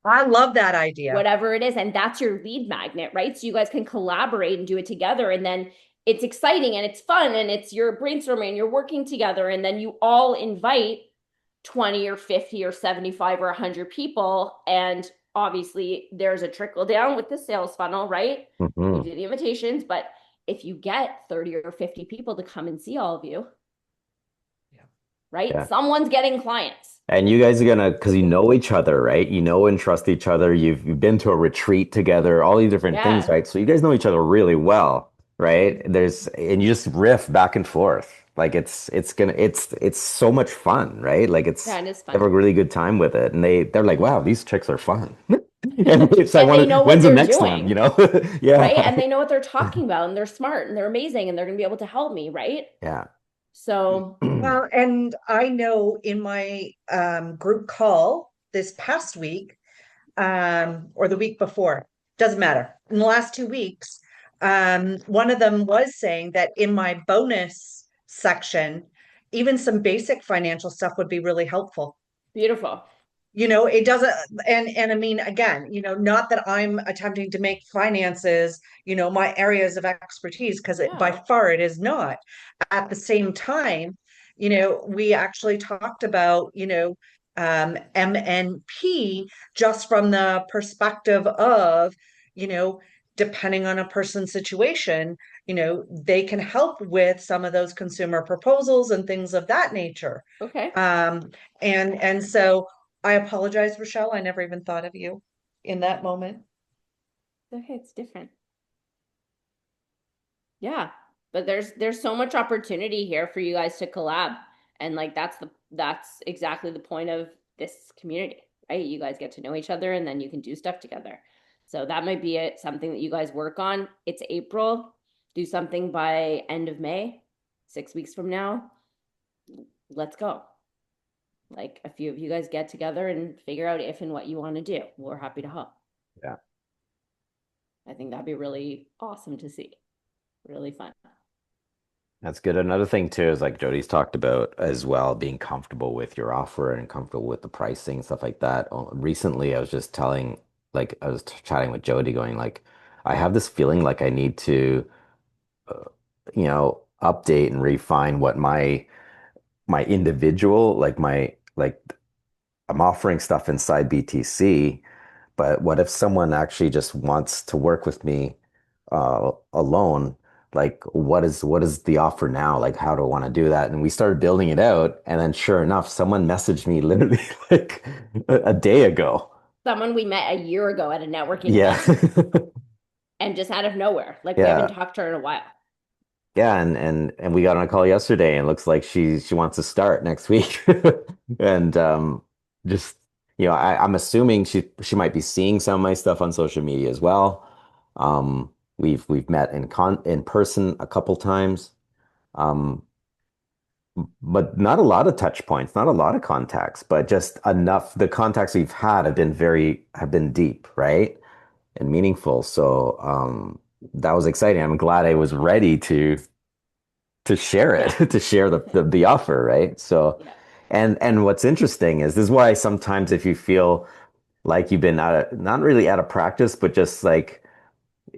S7: I love that idea.
S1: Whatever it is. And that's your lead magnet, right? So you guys can collaborate and do it together. And then it's exciting and it's fun and it's your brainstorming and you're working together. And then you all invite 20 or 50 or 75 or 100 people. And obviously there's a trickle down with the sales funnel, right? You do the invitations, but if you get 30 or 50 people to come and see all of you, right? Yeah. Someone's getting clients.
S6: And you guys are gonna, because you know each other, right? You know and trust each other. You've been to a retreat together, all these different things, right? So you guys know each other really well, right? And you just riff back and forth. Like it's so much fun, right? Like it's
S1: fun.
S6: Have a really good time with it. And they're like, wow, these chicks are fun.
S1: And they know what they're doing,
S6: Yeah.
S1: Right. And they know what they're talking about and they're smart and they're amazing and they're gonna be able to help me, right?
S6: Yeah.
S1: So
S7: well, and I know in my group call this past week, or the week before, doesn't matter. In the last 2 weeks, one of them was saying that in my bonus section, even some basic financial stuff would be really helpful.
S1: Beautiful.
S7: it doesn't, and I mean, again, not that I'm attempting to make finances, my areas of expertise, because by
S1: Yeah.
S7: far it is not. At the same time, we actually talked about, MNP just from the perspective of, you know, depending on a person's situation, they can help with some of those consumer proposals and things of that nature.
S1: Okay.
S7: And so I apologize, Rochelle. I never even thought of you in that moment.
S1: Okay, it's different. Yeah, but there's so much opportunity here for you guys to collab, and like that's exactly the point of this community, right? You guys get to know each other, and then you can do stuff together. So that might be something that you guys work on. It's April. Do something by end of May, 6 weeks from now. Let's go. Like a few of you guys get together and figure out if and what you want to do. We're happy to help.
S6: Yeah.
S1: I think that'd be really awesome to see. Really fun.
S6: That's good. Another thing too is like Jody's talked about as well, being comfortable with your offer and comfortable with the pricing, stuff like that. Recently, I was just telling, like, I was chatting with Jody, going like, I have this feeling like I need to, uh, update and refine what my individual, like I'm offering stuff inside BTC, but what if someone actually just wants to work with me alone? Like, what is the offer now? Like, how do I want to do that? And we started building it out, and then sure enough, someone messaged me literally like a day ago.
S1: Someone we met a year ago at a networking
S6: Yeah,
S1: event and just out of nowhere. Like we haven't
S6: yeah,
S1: talked to her in a while.
S6: yeah. And we got on a call yesterday, and it looks like she wants to start next week. And just I'm assuming she might be seeing some of my stuff on social media as well. We've met in person a couple times. Um, but not a lot of touch points, not a lot of contacts, but just enough. The contacts we've had have been deep, right? And meaningful. So that was exciting. I'm glad I was ready to share it,
S1: Yeah.
S6: to share the offer, right? So
S1: Yeah.
S6: and what's interesting is this is why sometimes if you feel like you've been not really out of practice, but just like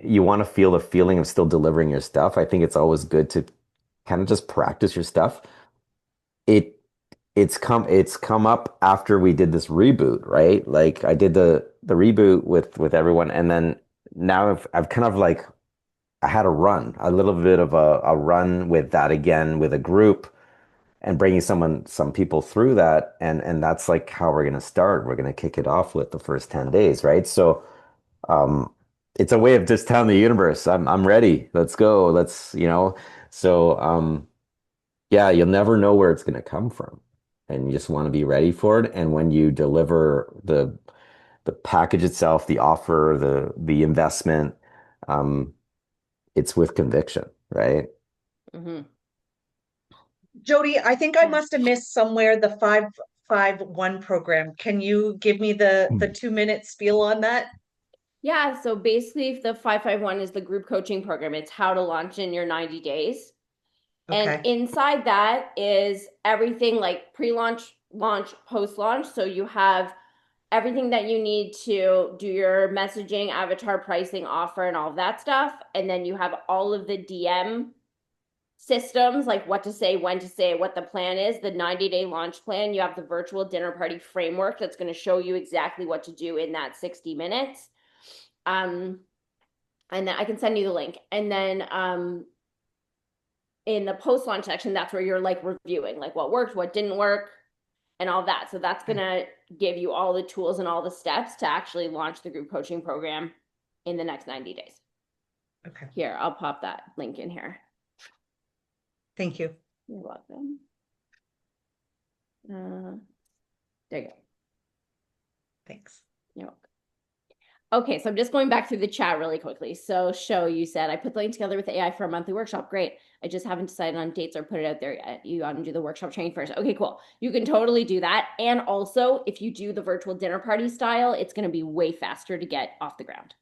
S6: you want to feel the feeling of still delivering your stuff, I think it's always good to kind of just practice your stuff. It it's come up after we did this reboot, right? Like I did the reboot with everyone, and then now I've kind of like I had a little bit of a run with that again with a group and bringing some people through that, and that's like how we're gonna start. We're gonna kick it off with the first 10 days, right? So um it's a way of just telling the universe, I'm ready. Let's go. So yeah, you'll never know where it's going to come from. And you just want to be ready for it. And when you deliver the package itself, the offer, the investment, um, it's with conviction, right?
S1: Hmm.
S7: Jody, I think I
S1: Yeah.
S7: must have missed somewhere the 551 program. Can you give me the 2 minute spiel on that?
S1: Yeah. So basically, the 551 is the group coaching program. It's how to launch in your 90 days. And
S7: Okay.
S1: inside that is everything like pre-launch, launch, post-launch. So you have everything that you need to do your messaging, avatar pricing, offer, and all of that stuff. And then you have all of the DM systems, like what to say, when to say, what the plan is, the 90-day launch plan. You have the virtual dinner party framework that's going to show you exactly what to do in that 60 minutes. And then I can send you the link. And then in the post launch section, that's where you're like reviewing like what worked, what didn't work, and all that. So that's
S7: Okay.
S1: gonna give you all the tools and all the steps to actually launch the group coaching program in the next 90 days.
S7: Okay.
S1: Here, I'll pop that link in here.
S7: Thank you.
S1: You're welcome. There you go.
S7: Thanks.
S1: You're welcome. Okay, so I'm just going back through the chat really quickly. So, Show, you said, I put the link together with AI for a monthly workshop. Great. I just haven't decided on dates or put it out there yet. You want to do the workshop training first. Okay, cool. You can totally do that. And also, if you do the virtual dinner party style, it's going to be way faster to get off the ground.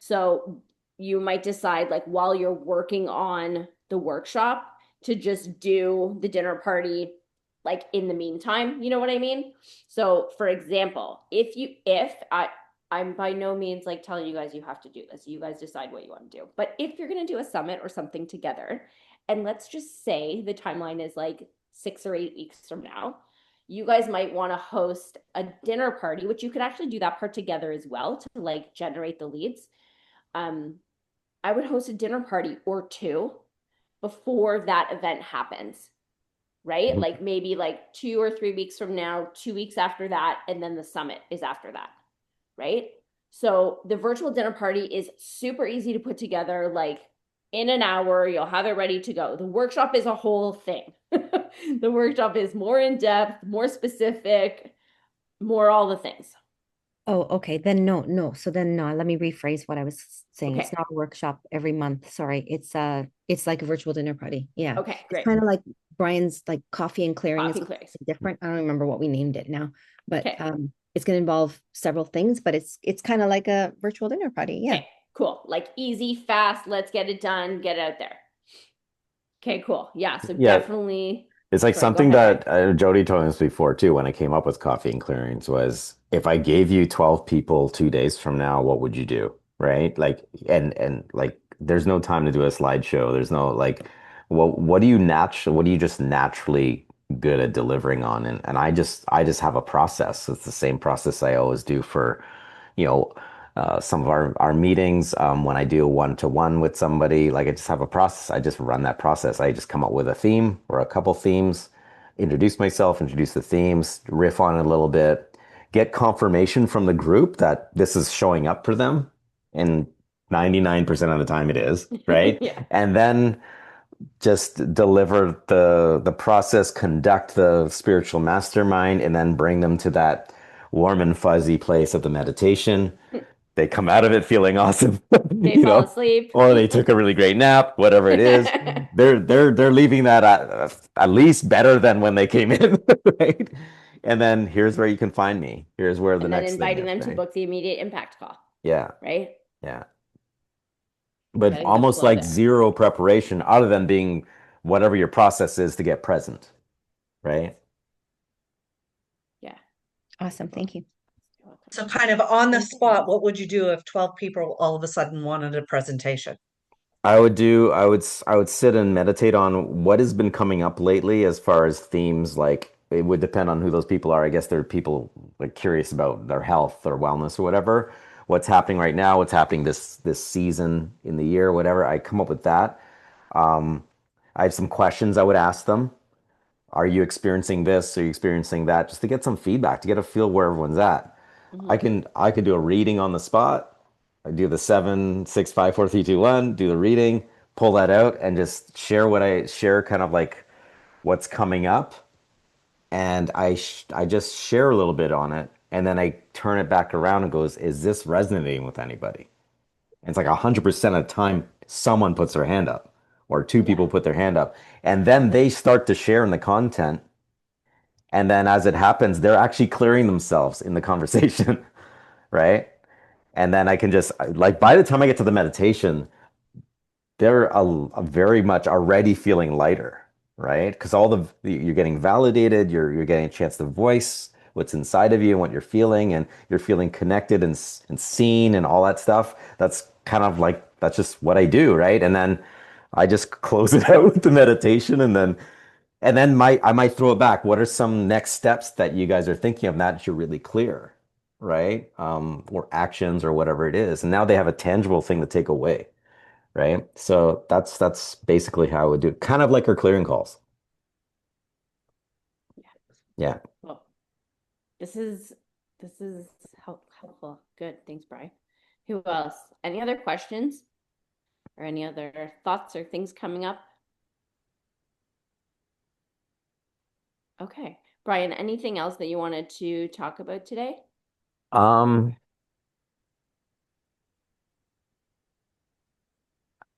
S1: So, you might decide, like, while you're working on the workshop, to just do the dinner party like in the meantime, you know what I mean? So for example, I'm by no means like telling you guys you have to do this. You guys decide what you want to do. But if you're going to do a summit or something together, and let's just say the timeline is like 6 or 8 weeks from now, you guys might want to host a dinner party, which you could actually do that part together as well to like generate the leads. Um, I would host a dinner party or two before that event happens, right?
S6: Mhm.
S1: Like maybe like 2 or 3 weeks from now, 2 weeks after that, and then the summit is after that, right? So the virtual dinner party is super easy to put together. Like in an hour, you'll have it ready to go. The workshop is a whole thing. The workshop is more in depth, more specific, more all the things.
S5: Oh, okay. Then no, no. So then no, let me rephrase what I was saying. It's
S1: Okay.
S5: not a workshop every month. Sorry. It's like a virtual dinner party. Yeah.
S1: Okay,
S5: It's
S1: great.
S5: kind of like Brian's like coffee and clearing.
S1: Coffee
S5: It's
S1: clears.
S5: different. I don't remember what we named it now, but
S1: Okay.
S5: it's going to involve several things, but it's kind of like a virtual dinner party. Yeah.
S1: Okay, cool. Like easy, fast, let's get it done, get it out there. Okay, cool. Yeah, so
S6: Yeah,
S1: definitely.
S6: it's like
S1: Sorry, go
S6: something
S1: ahead, Brian.
S6: that Jody told us before too when I came up with coffee and clearings was if I gave you 12 people 2 days from now, what would you do? Right? Like and like there's no time to do a slideshow. There's no like what do you just naturally good at delivering on? And I just have a process. It's the same process I always do for, you know, some of our meetings, when I do a one-to-one with somebody, like I just have a process. I just run that process. I just come up with a theme or a couple themes, introduce myself, introduce the themes, riff on it a little bit, get confirmation from the group that this is showing up for them. And 99% of the time it is, right?
S1: Yeah.
S6: And then just deliver the process, conduct the spiritual mastermind, and then bring them to that warm and fuzzy place of the meditation. They come out of it feeling awesome,
S1: They
S6: you
S1: fall
S6: know,
S1: asleep.
S6: or they took a really great nap, whatever it is. They're leaving that at least better than when they came in, right? And then here's where you can find me. Here's where the
S1: And then
S6: next thing
S1: inviting
S6: is,
S1: them to
S6: right?
S1: book the immediate impact call,
S6: Yeah,
S1: right?
S6: yeah. But
S1: Getting the
S6: almost
S1: flow
S6: like
S1: there.
S6: zero preparation other than being whatever your process is to get present, right?
S1: Yeah.
S5: Awesome. Thank you.
S1: You're welcome.
S7: So kind of on the spot, what would you do if 12 people all of a sudden wanted a presentation?
S6: I would sit and meditate on what has been coming up lately as far as themes. Like it would depend on who those people are. I guess there are people like curious about their health or wellness or whatever. What's happening right now, what's happening this season in the year, whatever. I come up with that. Um, I have some questions I would ask them. Are you experiencing this? Are you experiencing that? Just to get some feedback, to get a feel where everyone's at.
S1: Mhm.
S6: I could do a reading on the spot. I do the 7, 6, 5, 4, 3, 2, 1, do the reading, pull that out, and just share what I share, kind of like what's coming up, and I just share a little bit on it, and then I turn it back around and goes, is this resonating with anybody? And it's like 100% of the time, someone puts their hand up, or two
S1: Yeah.
S6: people put their hand up, and then they start to share in the content, and then as it happens, they're actually clearing themselves in the conversation, right? And then I can just like by the time I get to the meditation, they're a very much already feeling lighter, right? Because all you're getting validated, you're getting a chance to voice what's inside of you and what you're feeling, and you're feeling connected and seen and all that stuff. That's kind of like that's just what I do, right? And then I just close it out with the meditation, and then I might throw it back. What are some next steps that you guys are thinking of now that you're really clear, right? Or actions or whatever it is. And now they have a tangible thing to take away, right? So that's basically how I would do it. Kind of like our clearing calls.
S1: Yeah.
S6: Yeah.
S1: Well, this is helpful. Good. Thanks, Brian. Who else? Any other questions or any other thoughts or things coming up? Okay. Brian, anything else that you wanted to talk about today?
S6: Um,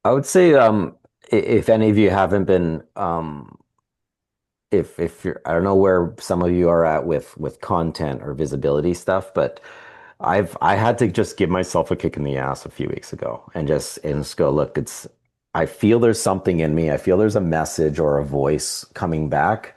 S6: I would say if any of you haven't been if you're I don't know where some of you are at with content or visibility stuff, but I had to just give myself a kick in the ass a few weeks ago and just go, look, I feel there's something in me. I feel there's a message or a voice coming back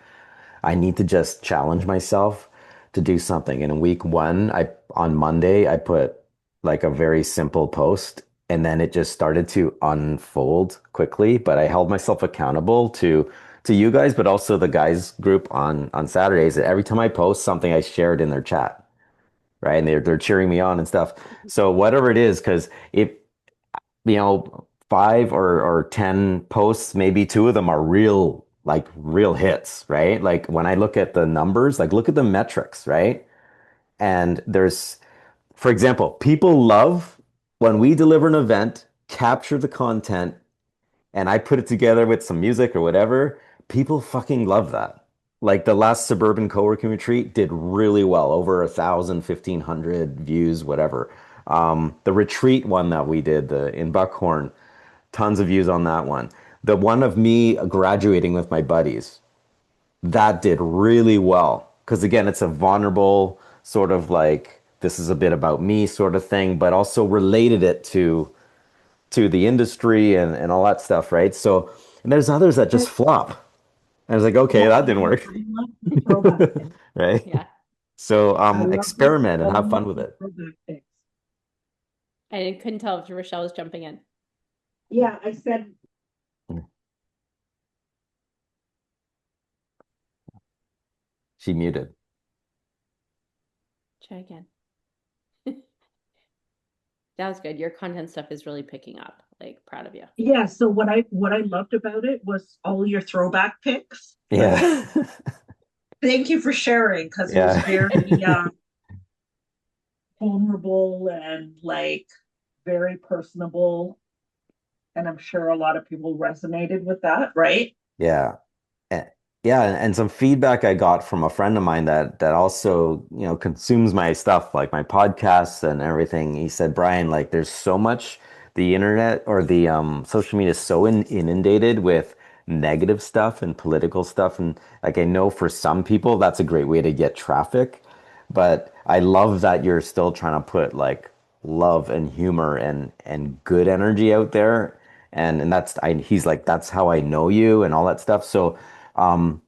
S6: I need to just challenge myself to do something. And in week one, on Monday, I put like a very simple post, and then it just started to unfold quickly. But I held myself accountable to you guys, but also the guys group on Saturdays. Every time I post something, I share it in their chat, right? And they're cheering me on and stuff. So whatever it is, because if five or 10 posts, maybe two of them are real hits, right? Like when I look at the numbers, like look at the metrics, right? And for example, people love when we deliver an event, capture the content, and I put it together with some music or whatever. People fucking love that. Like the last suburban co-working retreat did really well, over 1,000, 1,500 views, whatever. The retreat one that we did in Buckhorn, tons of views on that one. The one of me graduating with my buddies, that did really well. Because again, it's a vulnerable sort of like, this is a bit about me sort of thing, but also related it to the industry and all that stuff, right? So, and there's others that just flop. And I was like, okay,
S4: Yeah,
S6: that didn't work.
S4: I love the throwback pics.
S6: Right?
S1: Yeah.
S6: So
S4: I love
S6: experiment and
S4: I
S6: have
S4: love
S6: fun with
S4: the
S6: it.
S4: throwback pics.
S1: I couldn't tell if Rochelle was jumping in.
S4: Yeah, I said
S6: She muted.
S1: Try again. That was good. Your content stuff is really picking up. Like, proud of you.
S4: yeah. So what I loved about it was all your throwback pics.
S6: Yeah.
S4: Thank you for sharing because it was
S6: Yeah.
S4: very vulnerable and like very personable. And I'm sure a lot of people resonated with that, right?
S6: Yeah. Eh, Yeah, and some feedback I got from a friend of mine that also, consumes my stuff, like my podcasts and everything. He said, Brian, like there's so much the internet or the social media is so inundated with negative stuff and political stuff. And like I know for some people that's a great way to get traffic, but I love that you're still trying to put like love and humor and good energy out there. And he's like, that's how I know you and all that stuff. Um,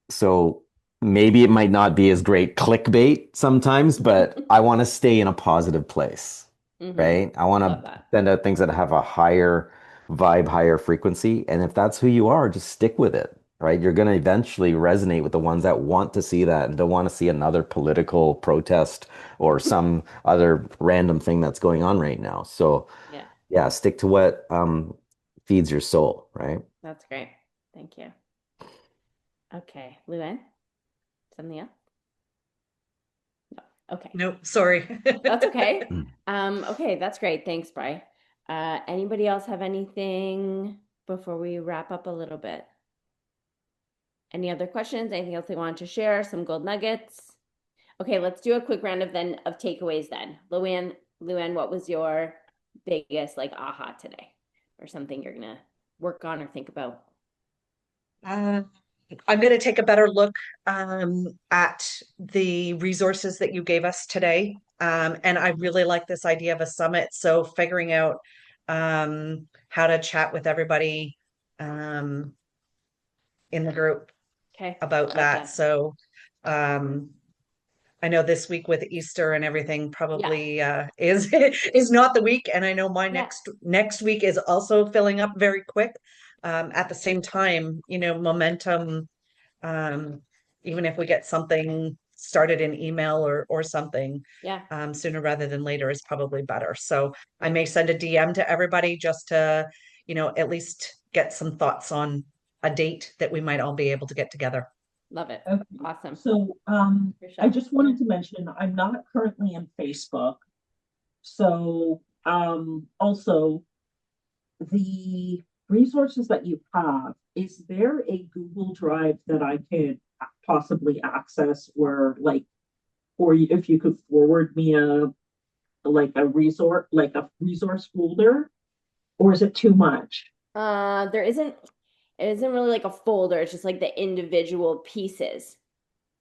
S6: so maybe it might not be as great clickbait sometimes, but I want to stay in a positive place, right? I want
S1: Love
S6: to
S1: that.
S6: send out things that have a higher vibe, higher frequency. And if that's who you are, just stick with it, right? You're going to eventually resonate with the ones that want to see that and don't want to see another political protest or some other random thing that's going on right now. So
S1: Yeah,
S6: yeah, stick to what feeds your soul, right?
S1: that's great. Thank you. Okay, Luann, something else? No. Okay,
S7: Nope, sorry.
S1: that's okay. Okay, that's great. Thanks, Bri. Anybody else have anything before we wrap up a little bit? Any other questions? Anything else they wanted to share? Some gold nuggets? Okay, let's do a quick round of takeaways then. Luann, what was your biggest like aha today, or something you're gonna work on or think about?
S7: Uh, I'm going to take a better look at the resources that you gave us today. And I really like this idea of a summit. So figuring out how to chat with everybody in the group
S1: Okay,
S7: about
S1: love
S7: that.
S1: that.
S7: So um, I know this week with Easter and everything probably is is not the week, and I know my
S1: Yeah.
S7: next week is also filling up very quick. At the same time, momentum. Um, Even if we get something started in email or something,
S1: Yeah,
S7: sooner rather than later is probably better. So I may send a DM to everybody just to, at least get some thoughts on a date that we might all be able to get together.
S1: love it.
S4: Okay.
S1: Awesome.
S4: So I
S1: Rochelle?
S4: just wanted to mention I'm not currently in Facebook. So also the resources that you have, is there a Google Drive that I could possibly access where like, or if you could forward me a resource folder, or is it too much?
S1: It isn't really like a folder, it's just like the individual pieces.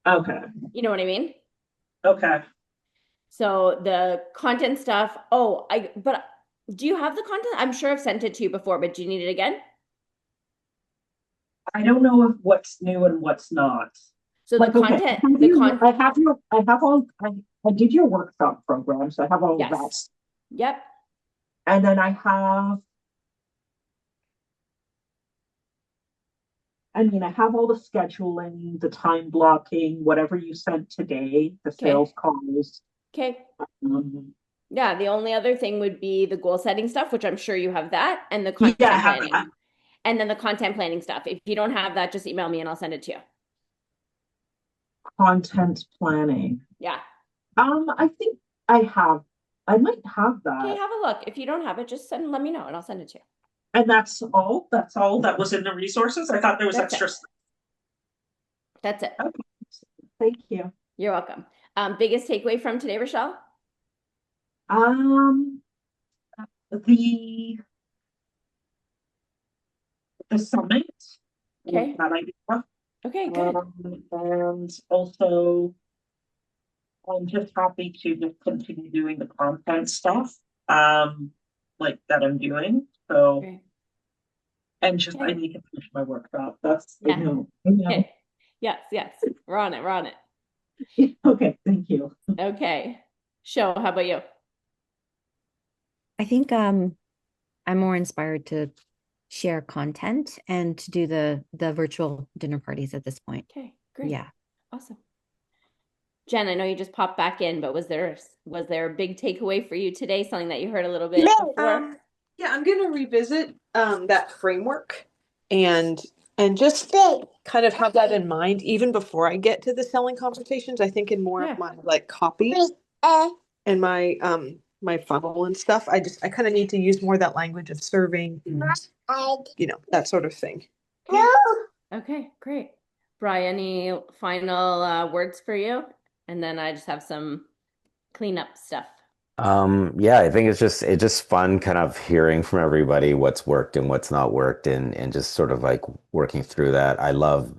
S4: Okay.
S1: You know what I mean?
S4: Okay.
S1: So the content stuff, but do you have the content? I'm sure I've sent it to you before, but do you need it again?
S4: I don't know if what's new and what's not.
S1: So
S4: Like, okay, I did your workshop program, so I have all of that.
S1: yes. Yep.
S4: And then I have all the scheduling, the time blocking, whatever you sent today, the
S1: Okay.
S4: sales calls.
S1: Okay.
S4: Um,
S1: Yeah, the only other thing would be the goal setting stuff, which I'm sure you have that, and the
S4: yeah, I
S1: content
S4: have
S1: planning.
S4: that.
S1: And then the content planning stuff. If you don't have that, just email me and I'll send it to you.
S4: Content planning.
S1: Yeah.
S4: I think I might have
S1: Okay,
S4: that.
S1: have a look. If you don't have it, just let me know and I'll send it to you.
S4: And that's all that was in the resources. I thought there was
S1: That's
S4: extra
S1: it.
S4: stuff.
S1: That's it.
S4: Okay. Thank you.
S1: You're welcome. Biggest takeaway from today, Rochelle?
S4: The summit.
S1: Okay.
S4: That idea.
S1: Okay, good.
S4: And also I'm just happy to just continue doing the content stuff, like that I'm doing. So,
S1: Okay.
S4: and just I
S1: Okay.
S4: need to finish my workshop. That's
S1: Yeah.
S4: I know. I know.
S1: Okay. Yes, yes. We're on it. We're on it.
S4: Okay, thank you.
S1: Okay. Show, how about you?
S5: I think I'm more inspired to share content and to do the virtual dinner parties at this point.
S1: Okay, great.
S5: Yeah.
S1: Awesome. Jen, I know you just popped back in, but was there a big takeaway for you today? Something that you heard a little bit before?
S3: Yeah, I'm gonna revisit that framework and just kind of have that in mind even before I get to the selling conversations. I think in more
S1: Yeah.
S3: of my like copy and my my funnel and stuff. I kind of need to use more of that language of serving, that sort of thing.
S1: Okay, great. Brian, any final words for you? And then I just have some cleanup stuff.
S6: Yeah, I think it's just fun kind of hearing from everybody what's worked and what's not worked and just sort of like working through that. I love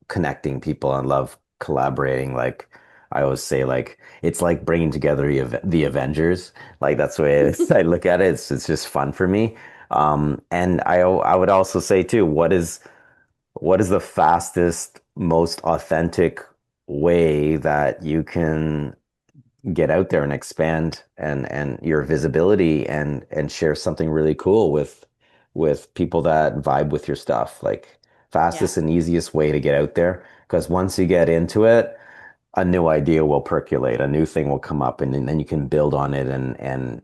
S6: connecting people and love collaborating. Like I always say, like it's like bringing together the Avengers. Like that's the way I look at it. It's just fun for me. And I would also say too, what is the fastest, most authentic way that you can get out there and expand and your visibility and share something really cool with people that vibe with your stuff. Like fastest and easiest way to get out there. Because once you get into it, a new idea will percolate, a new thing will come up, and then you can build on it and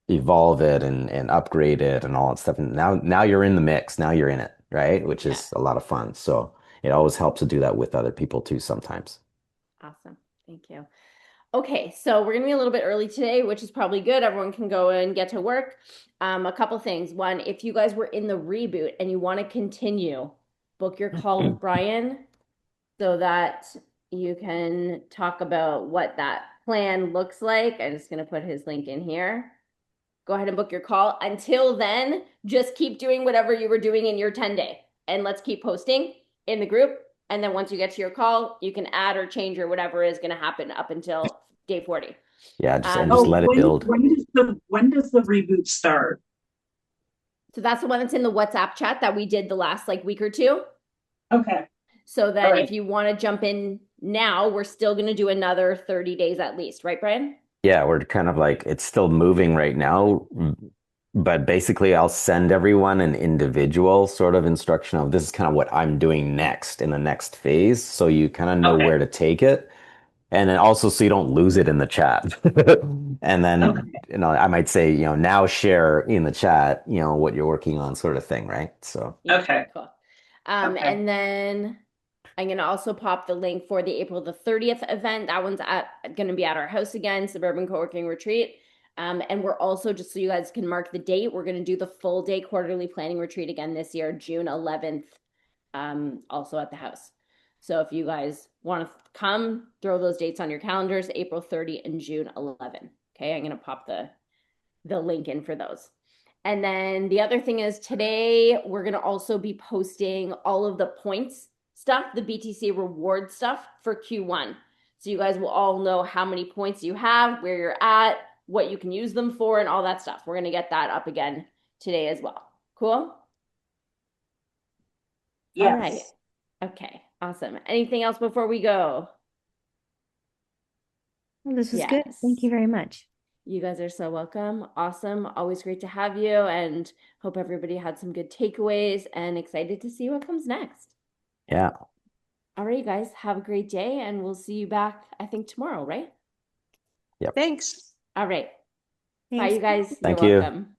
S6: evolve it and upgrade it and all that stuff. And now you're in the mix. Now you're in it, right? Which
S1: Yeah.
S6: is a lot of fun. So it always helps to do that with other people too sometimes.
S1: Awesome. Thank you. Okay, so we're gonna be a little bit early today, which is probably good. Everyone can go and get to work. A couple things. One, if you guys were in the reboot and you want to continue, book your call with Brian so that you can talk about what that plan looks like. I'm just gonna put his link in here. Go ahead and book your call. Until then, just keep doing whatever you were doing in your 10-day, and let's keep posting in the group. And then once you get to your call, you can add or change or whatever is going to happen up until day 40.
S6: Yeah, just let it build.
S4: When does the reboot start?
S1: So that's the one that's in the WhatsApp chat that we did the last week or two.
S4: Okay.
S1: So then if you want to jump in now, we're still going to do another 30 days at least, right, Brian?
S6: Yeah, we're kind of like it's still moving right now, but basically I'll send everyone an individual sort of instruction of this is kind of what I'm doing next in the next phase, so you kind of know where to take it. And then also so you don't lose it in the chat. And then, I might say, now share in the chat, what you're working on sort of thing, right? So,
S4: Okay.
S1: Cool. And then I'm going to also pop the link for the April the 30th event. That one's going to be at our house again, Suburban Co-working Retreat. And we're also, just so you guys can mark the date, we're going to do the full day quarterly planning retreat again this year, June 11th, also at the house. So if you guys want to come, throw those dates on your calendars, April 30 and June 11. Okay, I'm going to pop the link in for those. And then the other thing is today, we're going to also be posting all of the points stuff, the BTC reward stuff for Q1. So you guys will all know how many points you have, where you're at, what you can use them for, and all that stuff. We're going to get that up again today as well. Cool?
S4: Yes.
S1: All right. Okay. Awesome. Anything else before we go?
S5: Well, this was good. Thank you
S1: Yes.
S5: very much.
S1: You guys are so welcome. Awesome. Always great to have you, and hope everybody had some good takeaways and excited to see what comes next.
S6: Yeah.
S1: All right, guys, have a great day, and we'll see you back, I think, tomorrow, right?
S3: Thanks.
S1: All right. Bye,
S5: Thanks.
S1: you guys. You're
S6: Thank you.
S1: welcome.